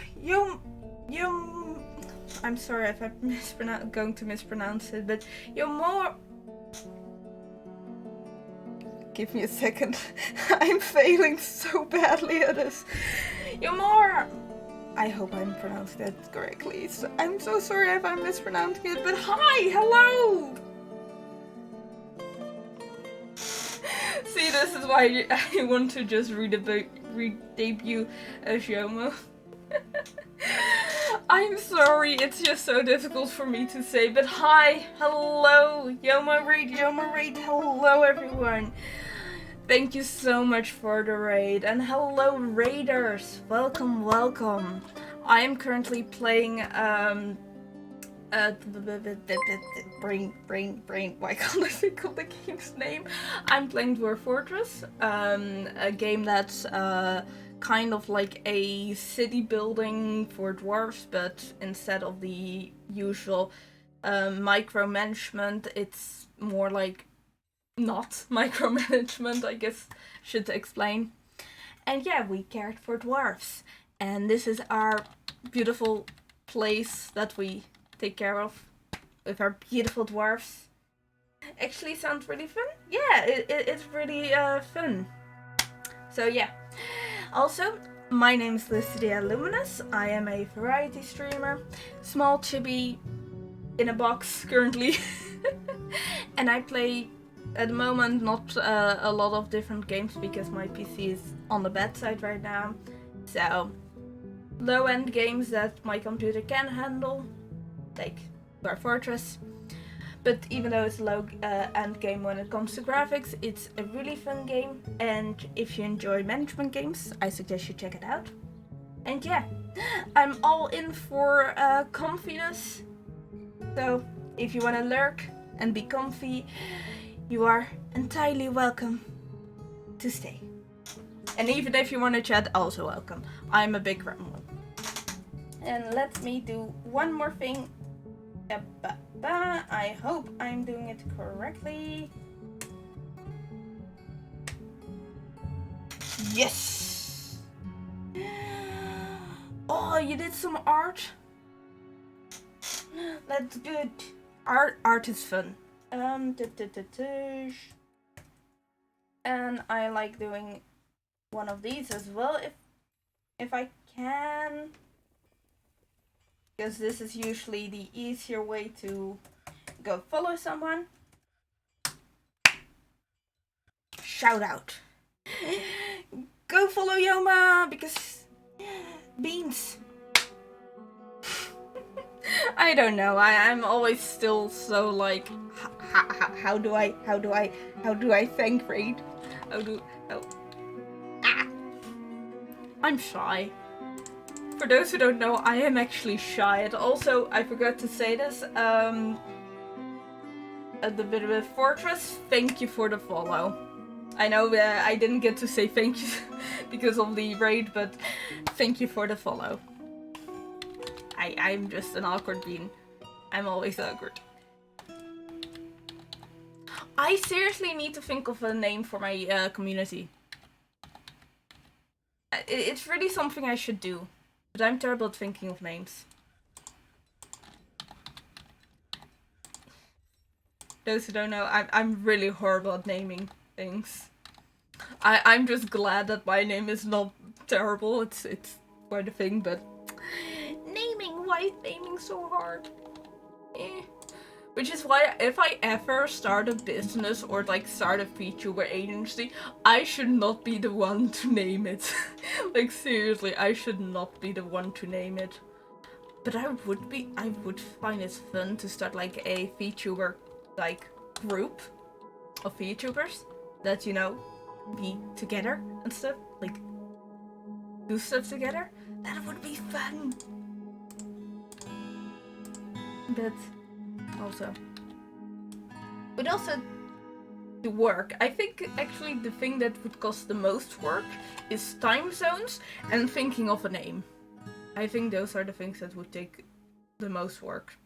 I'm sorry if I'm going to mispronounce it, but you're more... Give me a second. I'm failing so badly at this. You're more... I hope I'm pronouncing that correctly. So I'm so sorry if I'm mispronouncing it, but hi! Hello! See, this is why I want to just re-debut as Yomo. I'm sorry, it's just so difficult for me to say, but hi, hello, Yomo Raid, hello everyone. Thank you so much for the raid, and hello raiders, welcome, welcome. I am currently playing, brain, why can't I think of the game's name? I'm playing DwarfFortress, a game that's, kind of like a city building for dwarves, but instead of the usual micromanagement, it's more like not micromanagement, I guess should explain. And yeah, we cared for dwarves, and this is our beautiful place that we take care of with our beautiful dwarves. Actually sounds really fun. Yeah, it's really fun. So yeah. Also, my name is Lycidia Luminous. I am a variety streamer, small chibi in a box currently, and I play at the moment not a lot of different games because my PC is on the bad side right now. So low-end games that my computer can handle, like DwarfFortress. But even though it's a low-end game when it comes to graphics, it's a really fun game. And if you enjoy management games, I suggest you check it out. And yeah, I'm all in for comfiness. So if you want to lurk and be comfy, you are entirely welcome to stay. And even if you want to chat, also welcome. I'm a big gremlin. And let me do one more thing. I hope I'm doing it correctly. Yes! Oh, you did some art? That's good. Art is fun. And I like doing one of these as well if I can. Because this is usually the easier way to go follow someone. Shout out. Go follow Yoma because beans. I don't know. I'm always still so like, how do I thank Raid? I'm shy. For those who don't know, I am actually shy. And also, I forgot to say this. At the Beer DwarfFortress, thank you for the follow. I know I didn't get to say thank you because of the raid, but thank you for the follow. I'm just an awkward bean. I'm always awkward. I seriously need to think of a name for my community. It's really something I should do, but I'm terrible at thinking of names. Those who don't know, I'm really horrible at naming things. I'm just glad that my name is not terrible. It's quite a thing, but why is naming so hard? Which is why if I ever start a business or like start a Vtuber agency, I should not be the one to name it. Like seriously, I should not be the one to name it. But I would find it fun to start like a Vtuber like group of Vtubers that, you know, be together and stuff, like do stuff together. That would be fun. But also the work. I think actually the thing that would cost the most work is time zones and thinking of a name. I think those are the things that would take the most work.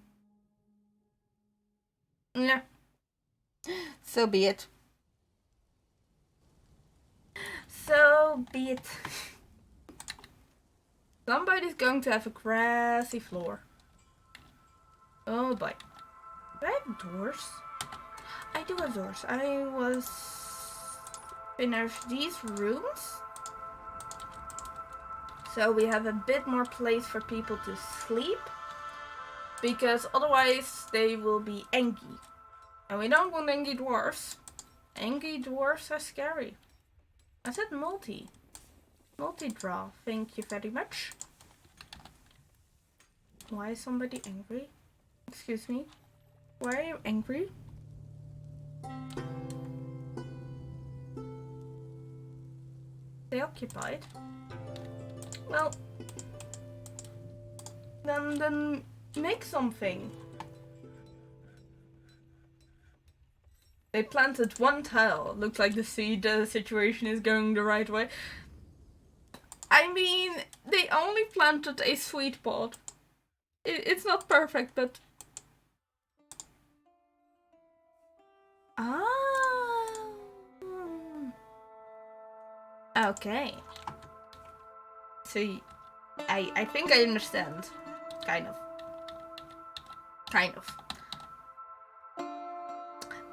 Yeah. So be it. So be it. Somebody's going to have a grassy floor. Oh boy. Do I have doors? I do have doors. I was finished these rooms. So we have a bit more place for people to sleep. Because otherwise they will be angry. And we don't want angry dwarfs. Angry dwarfs are scary. I said multi. Multi-draw. Thank you very much. Why is somebody angry? Excuse me? Why are you angry? They occupied? Well, then make something. They planted one tile. Looks like the situation is going the right way. I mean, they only planted a sweet pot. It's not perfect, but... Ah. Okay. See, I think I understand. Kind of.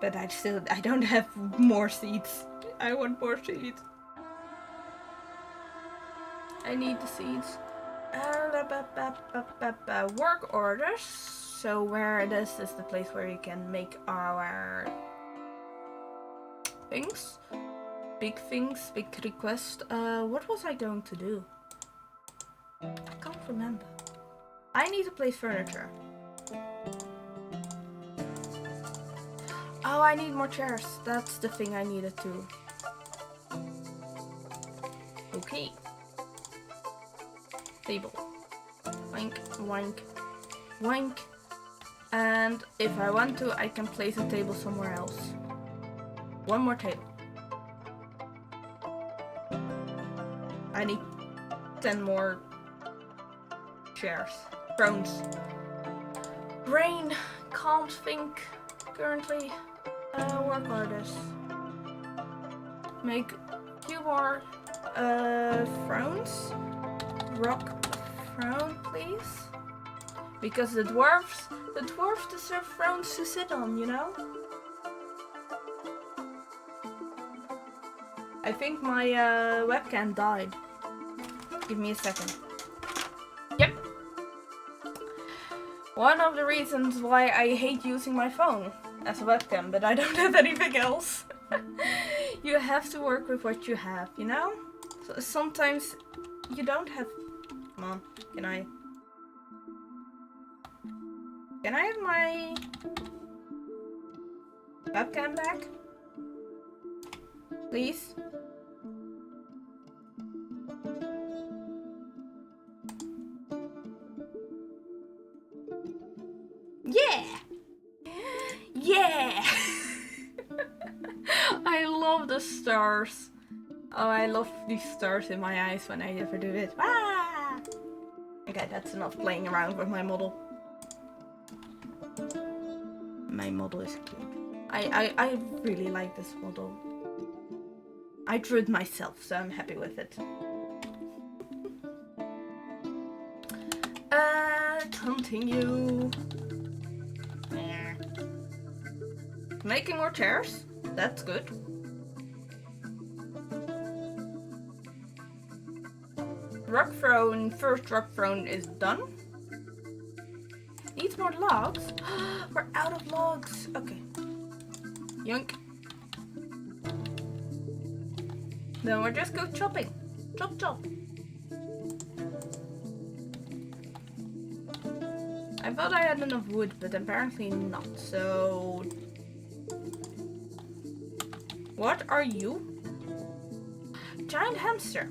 But I don't have more seeds. I want more seeds. I need the seeds. Work orders. So where this is the place where you can make our things. Big things, big request. What was I going to do? I can't remember. I need to place furniture. Oh, I need more chairs. That's the thing I needed to. Okay. Table. Wank, wank, wank. And if I want to, I can place a table somewhere else. One more table. I need 10 more chairs. Thrones. Brain can't think currently. Work artist. Make few more thrones. Rock throne, please. Because the dwarves deserve thrones to sit on, you know? I think my webcam died. Give me a second. Yep. One of the reasons why I hate using my phone as a webcam, but I don't have anything else. You have to work with what you have, you know? So sometimes you don't have... Come on, can I have my webcam back? Please? Yeah! Yeah! I love the stars. Oh, I love these stars in my eyes when I ever do it. Ah! Okay, that's enough playing around with my model. My model is cute. I really like this model. I drew it myself, so I'm happy with it. Continue. Yeah. Making more chairs. That's good. Rock throne. First rock throne is done. Needs more logs. We're out of logs. Okay. Yoink. Then we'll just go chopping. Chop chop. I thought I had enough wood, but apparently not. So... What are you? Giant hamster.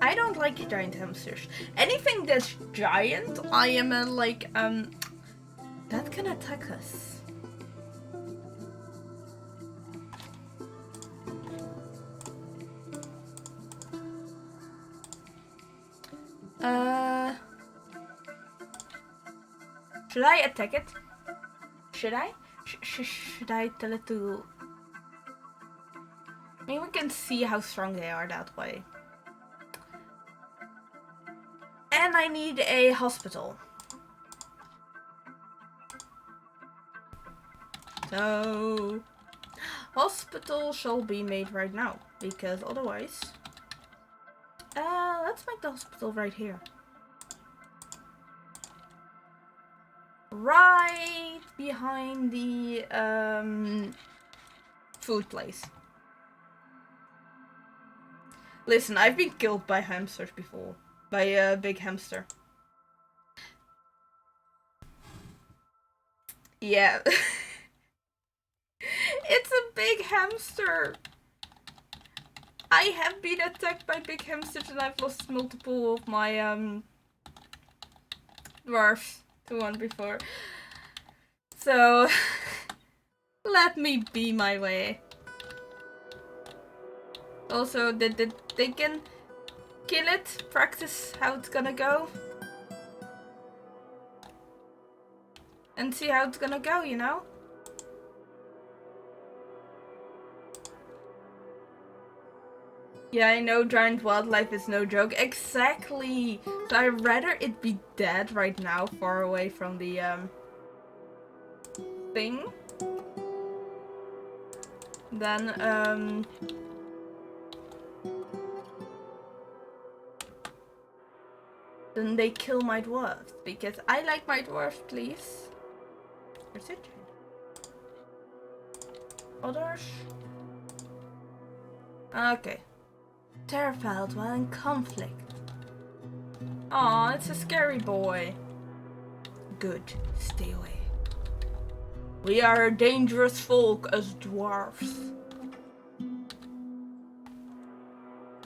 I don't like giant hamsters. Anything that's giant, I am like, that can attack us. Should I attack it? Should I? Should I tell it to... Maybe we can see how strong they are that way. And I need a hospital. So... Hospital shall be made right now, because otherwise... let's make the hospital right here. Right behind the food place. Listen, I've been killed by hamsters before. By a big hamster. Yeah. It's a big hamster. I have been attacked by big hamsters and I've lost multiple of my dwarfs to one before. So let me be my way. Also, they can kill it, practice how it's gonna go. And see how it's gonna go, you know? Yeah, I know giant wildlife is no joke. Exactly! So I'd rather it be dead right now, far away from the thing. Than then they kill my dwarves, because I like my dwarves, please. Where's it? Others? Okay. Terrified while in conflict. Aw, it's a scary boy. Good, stay away. We are a dangerous folk as dwarfs.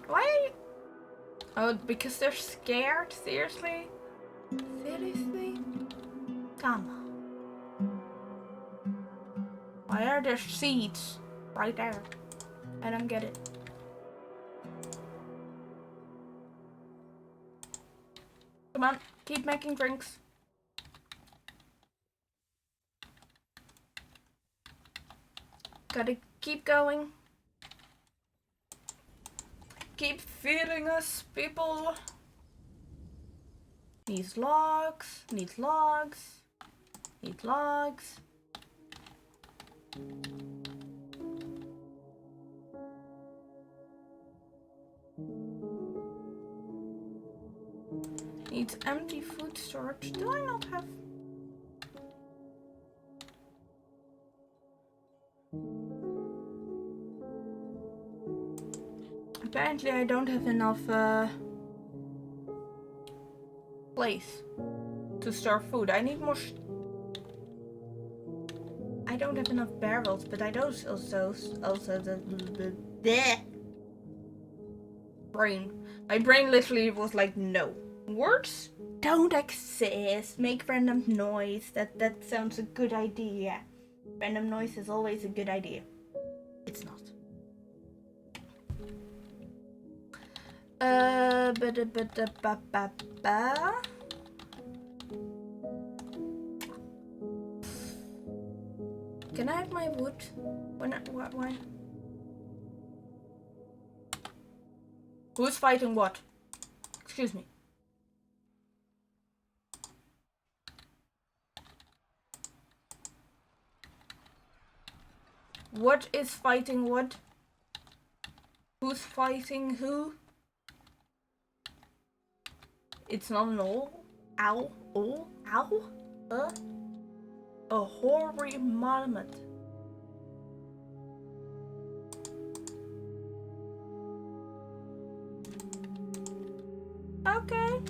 Why are you... Oh, because they're scared? Seriously? Seriously? Come on. Why are there seeds right there? I don't get it. Come on, keep making drinks. Gotta keep going. Keep feeding us, people. Needs logs, needs logs, needs logs. Needs empty food storage. Do I not have? Apparently I don't have enough place to store food. I need more. I don't have enough barrels, but I don't also the brain. My brain literally was like, no. Words don't exist. Make random noise. That sounds a good idea. Random noise is always a good idea. It's not. Can I have my wood? Why? Who's fighting what? Excuse me. What is fighting what? Who's fighting who? It's not an owl. Owl? Owl? Owl? A hoary monument. Okay.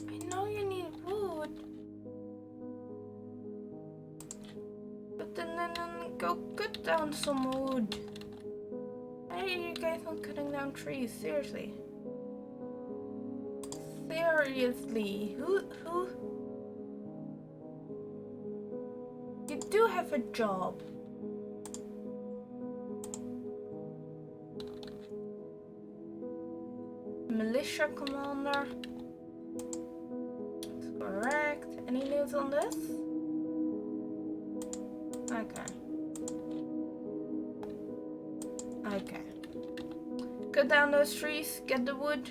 I know you need wood. But then go cut down some wood. Why are you guys not cutting down trees? Seriously. Seriously. Who? You do have a job. Militia commander. That's correct. Any news on this? Okay. Okay. Cut down those trees, get the wood.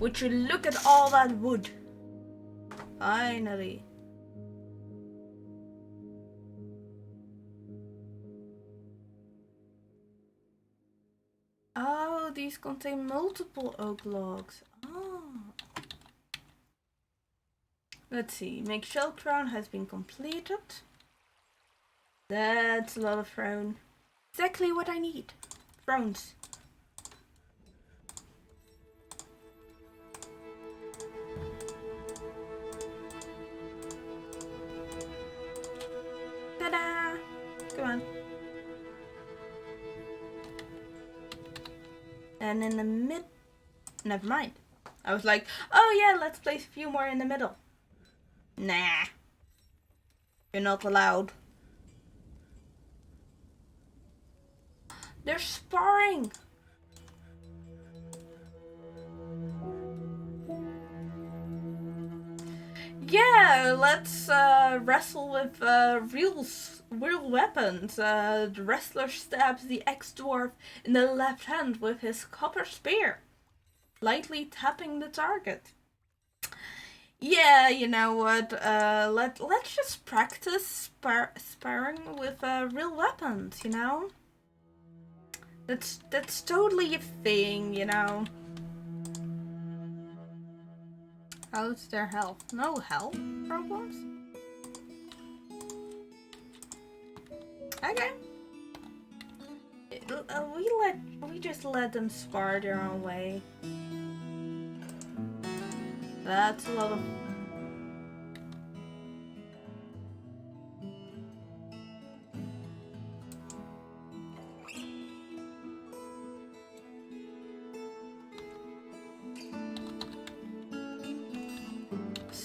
Would you look at all that wood? Finally. Oh, these contain multiple oak logs. Oh. Let's see. Make shell crown has been completed. That's a lot of throne. Exactly what I need. Thrones. Ta-da! Come on. And in the mid... Never mind. I was like, oh yeah, let's place a few more in the middle. Nah. You're not allowed. They're sparring. Yeah, let's wrestle with real weapons. The wrestler stabs the ex-dwarf in the left hand with his copper spear, lightly tapping the target. Yeah, you know what? Let's just practice sparring with real weapons. You know. That's totally a thing, you know. How's their health? No health problems? Okay. We just let them spar their own way. That's a lot of...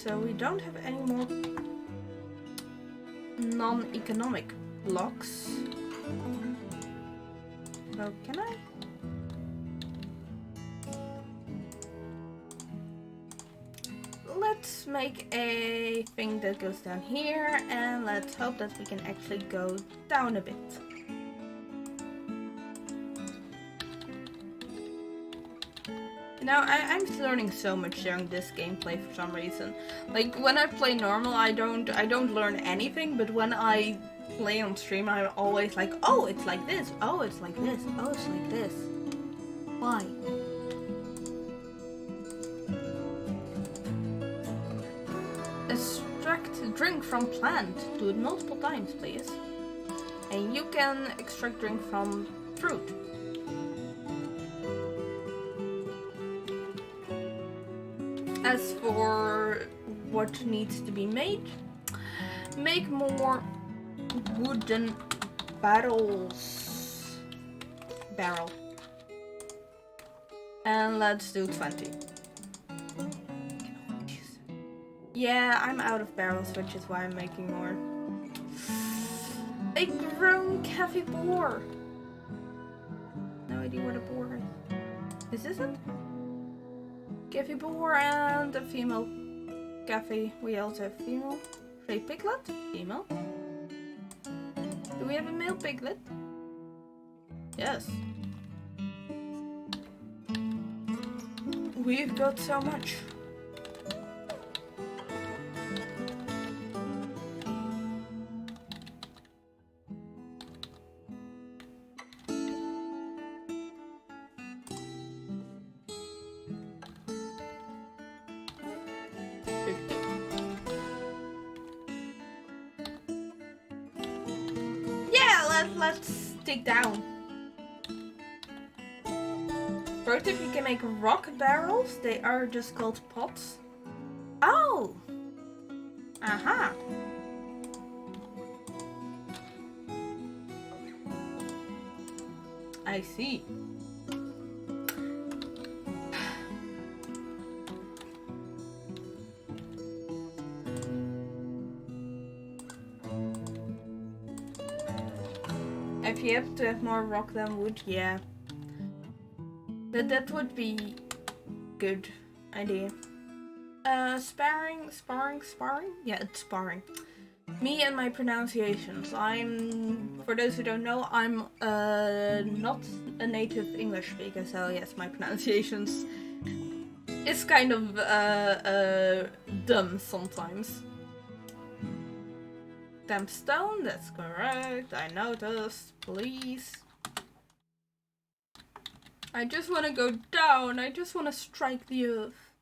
so we don't have any more non-economic blocks. So can I? Let's make a thing that goes down here, and let's hope that we can actually go down a bit. Now, I'm learning so much during this gameplay for some reason. Like, when I play normal, I don't learn anything, but when I play on stream, I'm always like, oh, it's like this, oh, it's like this, oh, it's like this. Why? Extract drink from plant. Do it multiple times, please. And you can extract drink from fruit. As for what needs to be made, make more wooden barrels. Barrel. And let's do 20. Yeah, I'm out of barrels, which is why I'm making more. A grown cafe boar. No idea what a boar is. Is this it? Cafe boar and a female cafe. We also have female. A piglet? Female. Do we have a male piglet? Yes. We've got so much. Let's dig down. Pro tip, you can make rock barrels. They are just called pots. Oh! Aha! I see. If you have to have more rock than wood, yeah. That would be good idea. Sparring? Yeah, it's sparring. Me and my pronunciations. For those who don't know, I'm not a native English speaker, so yes, my pronunciations is kind of dumb sometimes. Damp stone, that's correct. I noticed. Please. I just want to go down. I just want to strike the earth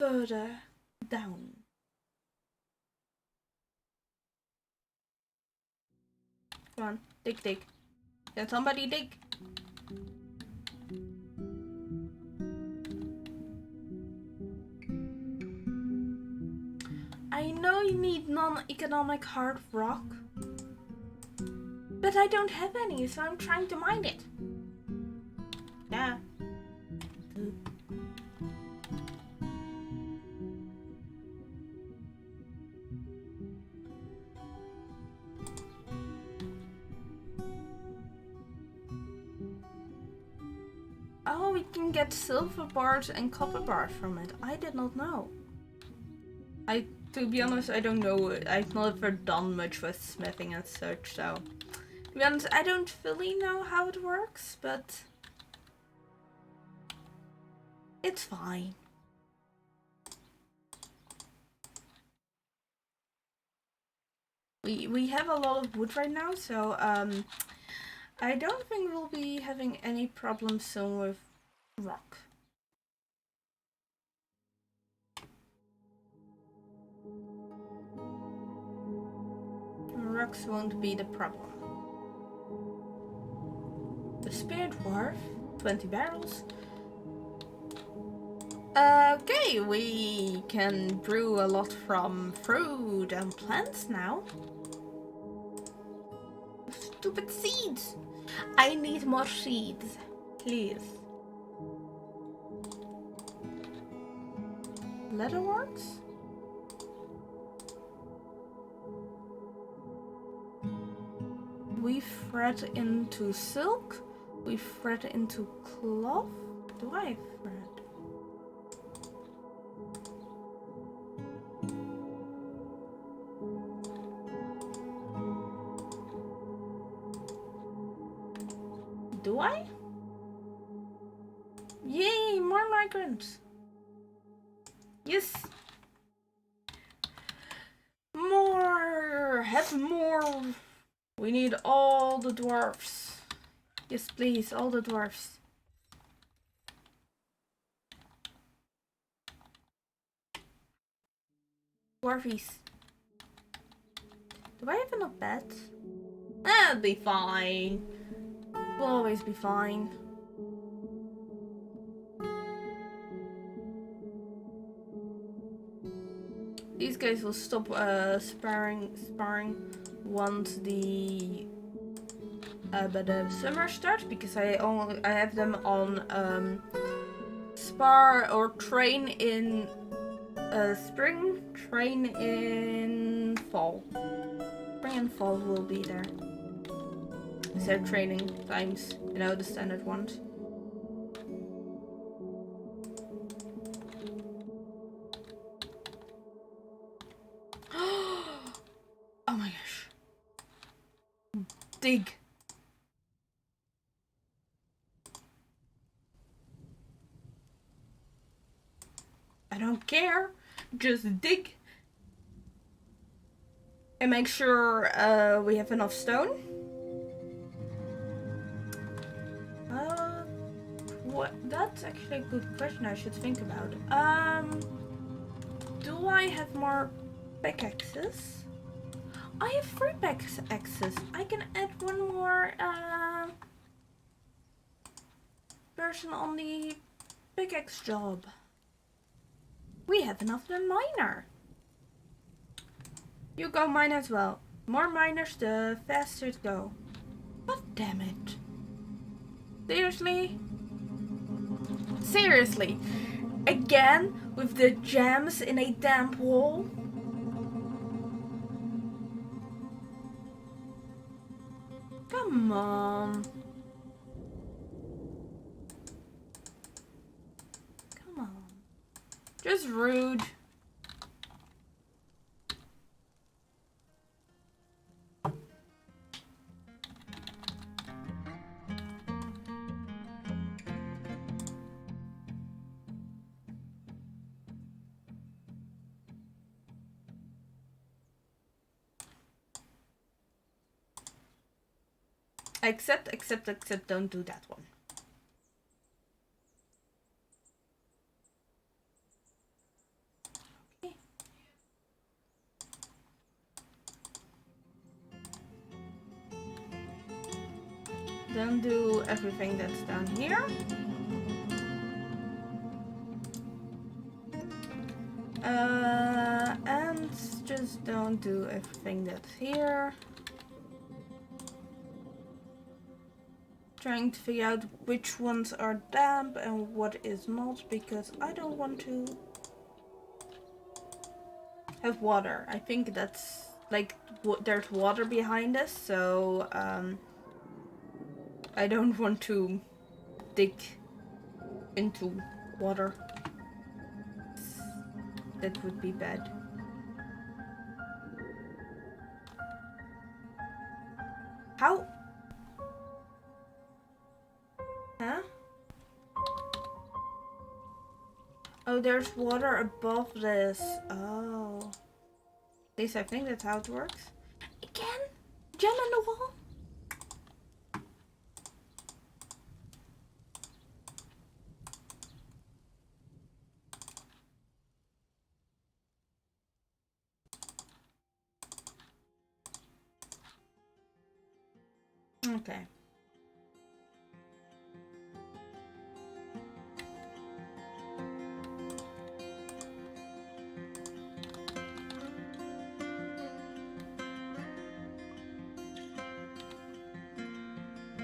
further down. Come on, dig. Can somebody dig? I know you need non-economic hard rock, but I don't have any, so I'm trying to mine it. Yeah. Oh, we can get silver bars and copper bars from it. I did not know. To be honest, I don't know. I've never done much with smithing and such, so to be honest, I don't fully know how it works, but it's fine. We have a lot of wood right now, so I don't think we'll be having any problems soon with rock. Rocks won't be the problem. The Beer Dwarf, 20 barrels. Okay, we can brew a lot from fruit and plants now. Stupid seeds! I need more seeds, please. Leatherworks? we thread into silk. We thread into cloth. Do I thread? Do I? Yay, more migrants. Yes. More. Have more. We need all the dwarfs. Yes, please, all the dwarfs. Dwarfies. Do I have enough beds? That'll be fine. We'll always be fine. These guys will stop sparring once the summer starts, because I have them on spar or train in spring, train in fall. Spring and fall will be there. It's their training times, you know, the standard ones. Oh my gosh. Dig. I don't care. Just dig. And make sure we have enough stone. What? That's actually a good question I should think about. Do I have more pickaxes? I have 3 pickaxes. I can add one more person on the pickaxe job. We have enough than miner. You go mine as well. More miners, the faster it go. God damn it. Seriously? Seriously? Again with the gems in a damp wall? Come on. Come on. Just rude. Except, don't do that one. Okay. Don't do everything that's down here. And just don't do everything that's here. Trying to figure out which ones are damp and what is not, because I don't want to have water. I think that's like there's water behind us, so I don't want to dig into water. That would be bad. How? Huh? Oh, there's water above this. Oh. At least I think that's how it works. Again? Gem in the wall? Okay.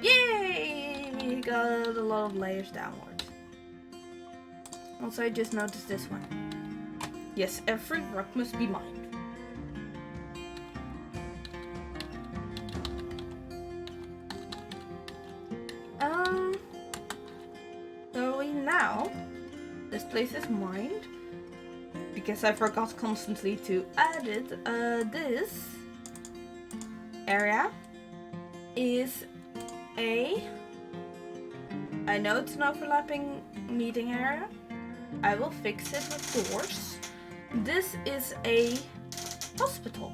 Yay! We got a lot of layers downwards. Also, I just noticed this one. Yes, every rock must be mined. place is mined. Because I forgot constantly to add it. This area is I know it's an overlapping meeting area. I will fix it with doors. This is a hospital.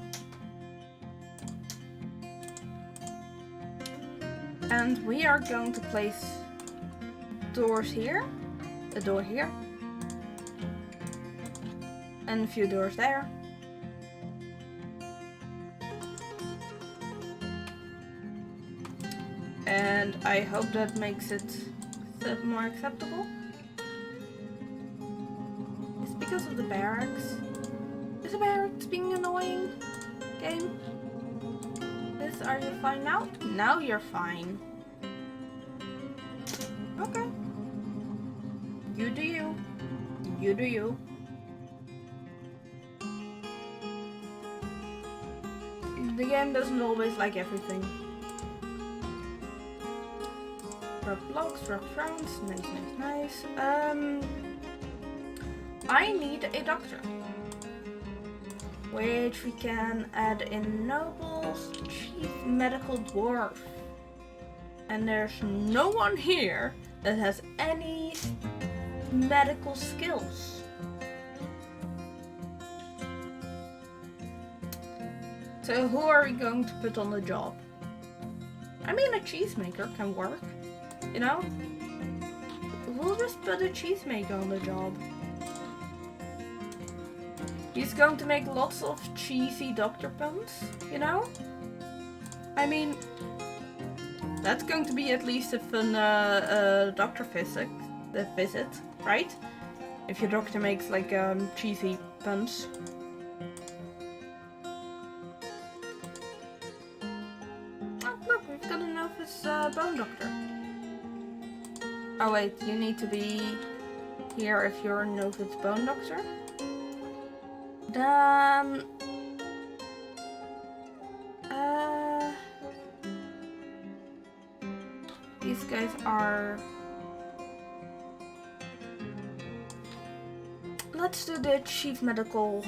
And we are going to place doors here, a door here, and a few doors there. And I hope that makes it more acceptable. It's because of the barracks. Is the barracks being annoying? Game? Are you fine now? Now you're fine. Okay. You do you. You do you. The game doesn't always like everything. Drop blocks, drop rounds. Nice, nice, nice. I need a doctor. Which we can add in Nobles, Chief Medical Dwarf. And there's no one here that has any medical skills. So who are we going to put on the job? I mean, a cheesemaker can work, you know? We'll just put a cheesemaker on the job. He's going to make lots of cheesy doctor puns, you know? I mean, that's going to be at least a fun doctor visit, right? If your doctor makes like cheesy puns. Oh look, we've got a novice bone doctor. Oh wait, you need to be here if you're a novice bone doctor. Then these guys are. Let's do the Chief Medical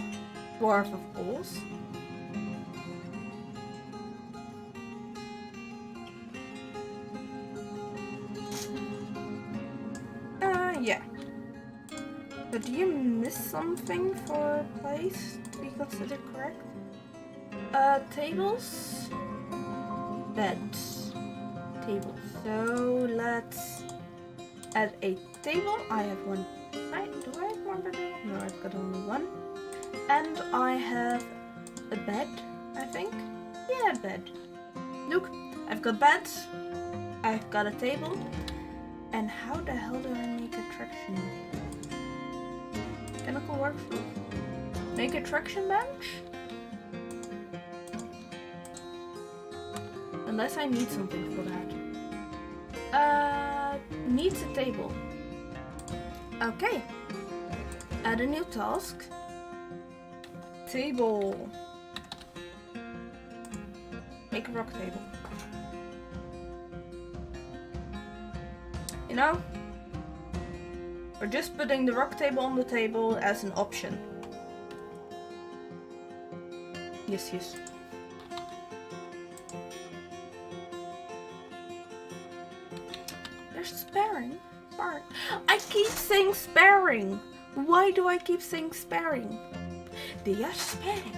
Dwarf, of course. Yeah. But do you miss something for a place to be considered correct? Tables? Beds. Tables. So let's add a table. I have one. Do I have one per table? No, I've got only one. And I have a bed, I think. Yeah, bed. Look, I've got beds. I've got a table. And how the hell do I make a traction? Chemical workflow. Make a traction bench? Unless I need something for that. Needs a table. Okay. Add a new task. Table. Make a rock table. You know? We're just putting the rock table on the table as an option. Yes, yes. There's sparring. I keep saying sparring. Why do I keep saying sparring? They are sparring.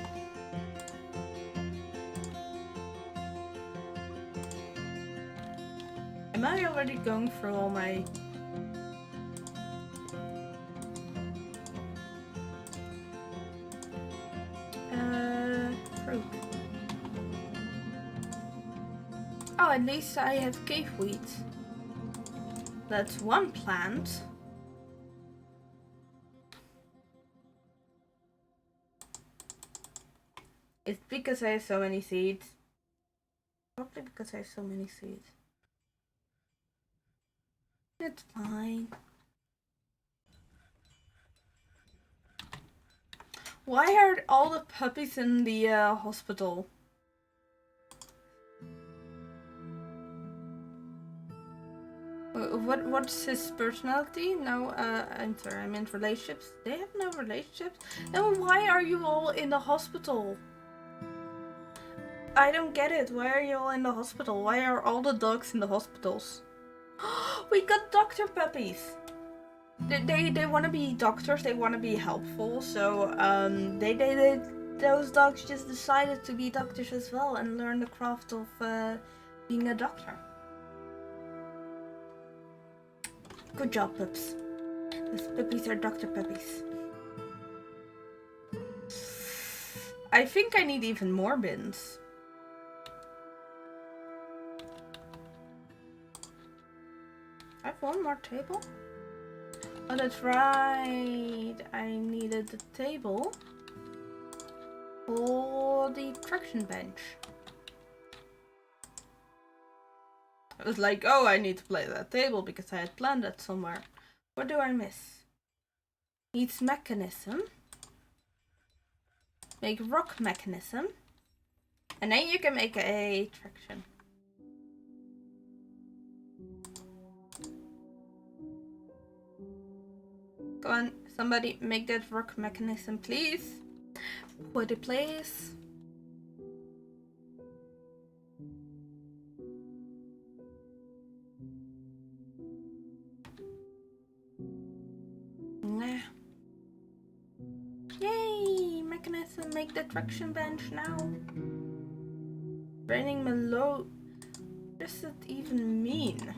Am I already going through all my... fruit. Oh, at least I have cave wheat. That's one plant. It's because I have so many seeds. Probably because I have so many seeds. It's fine. Why are all the puppies in the hospital? What's his personality? No, I'm sorry, I'm in relationships. They have no relationships? Then why are you all in the hospital? I don't get it. Why are you all in the hospital? Why are all the dogs in the hospitals? We got doctor puppies! They want to be doctors, they want to be helpful, so those dogs just decided to be doctors as well and learn the craft of being a doctor. Good job, pups. Those puppies are doctor puppies. I think I need even more bins. I have one more table. Oh, that's right. I needed the table for the traction bench. I was like, oh, I need to play that table because I had planned that somewhere. What do I miss? Needs mechanism. Make rock mechanism. And then you can make a traction. Go on, somebody make that rock mechanism, please. Put it, please. Nah. Yay! Mechanism, make the traction bench now. Raining Melo. What does that even mean?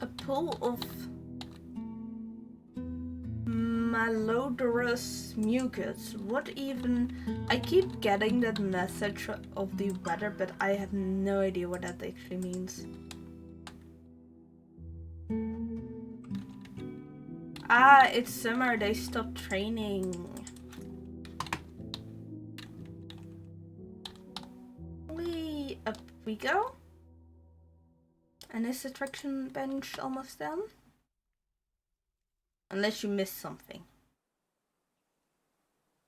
A pool of malodorous mucus. What even? I keep getting that message of the weather, but I have no idea what that actually means. Ah, it's summer, they stopped training. Up we go. And is the traction bench almost done? Unless you missed something.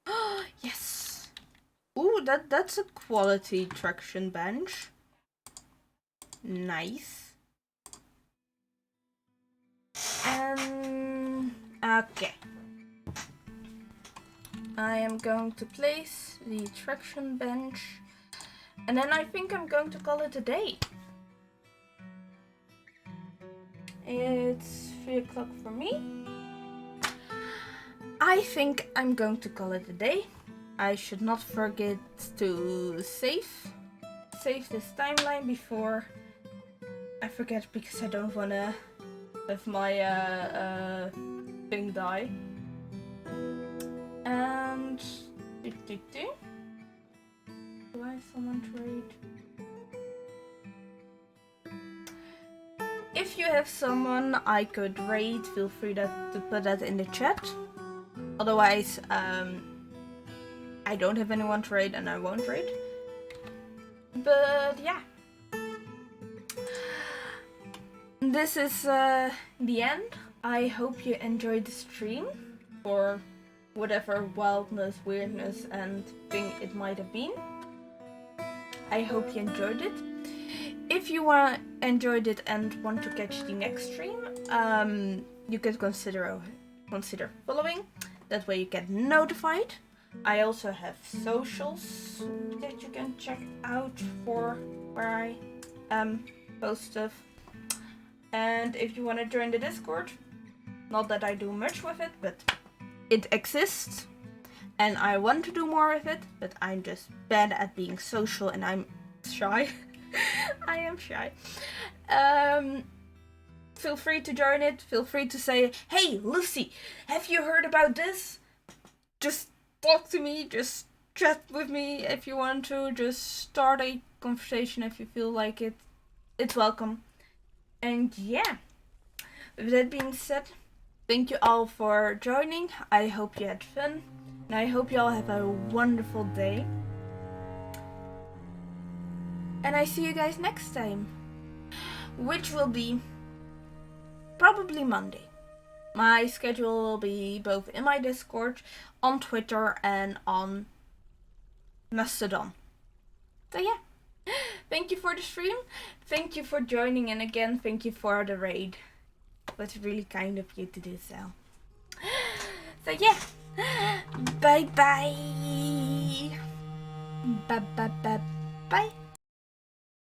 Oh, yes! Ooh, that's a quality traction bench. Nice. And okay. I am going to place the traction bench. And then I think I'm going to call it a day. It's 3 o'clock for me. I think I'm going to call it a day. I should not forget to save this timeline before I forget, because I don't wanna have my thing die. And do I have someone trade? If you have someone I could raid, feel free to put that in the chat. Otherwise, I don't have anyone to raid and I won't raid. But yeah. This is the end. I hope you enjoyed the stream, for whatever wildness, weirdness and thing it might have been. I hope you enjoyed it. If you enjoyed it and want to catch the next stream, you could consider following. That way you get notified. I also have socials that you can check out for where I post stuff. And if you want to join the Discord, not that I do much with it, but it exists. And I want to do more with it, but I'm just bad at being social and I'm shy. I am shy. Feel free to join it. Feel free to say, hey, Lucy, have you heard about this? Just talk to me. Just chat with me if you want to. Just start a conversation if you feel like it. It's welcome. And yeah, with that being said, thank you all for joining. I hope you had fun. And I hope you all have a wonderful day. And I see you guys next time, which will be probably Monday. My schedule will be both in my Discord, on Twitter, and on Mastodon. So yeah, thank you for the stream. Thank you for joining, and again, thank you for the raid. It was really kind of you to do so. So yeah, bye bye. Bye bye bye bye.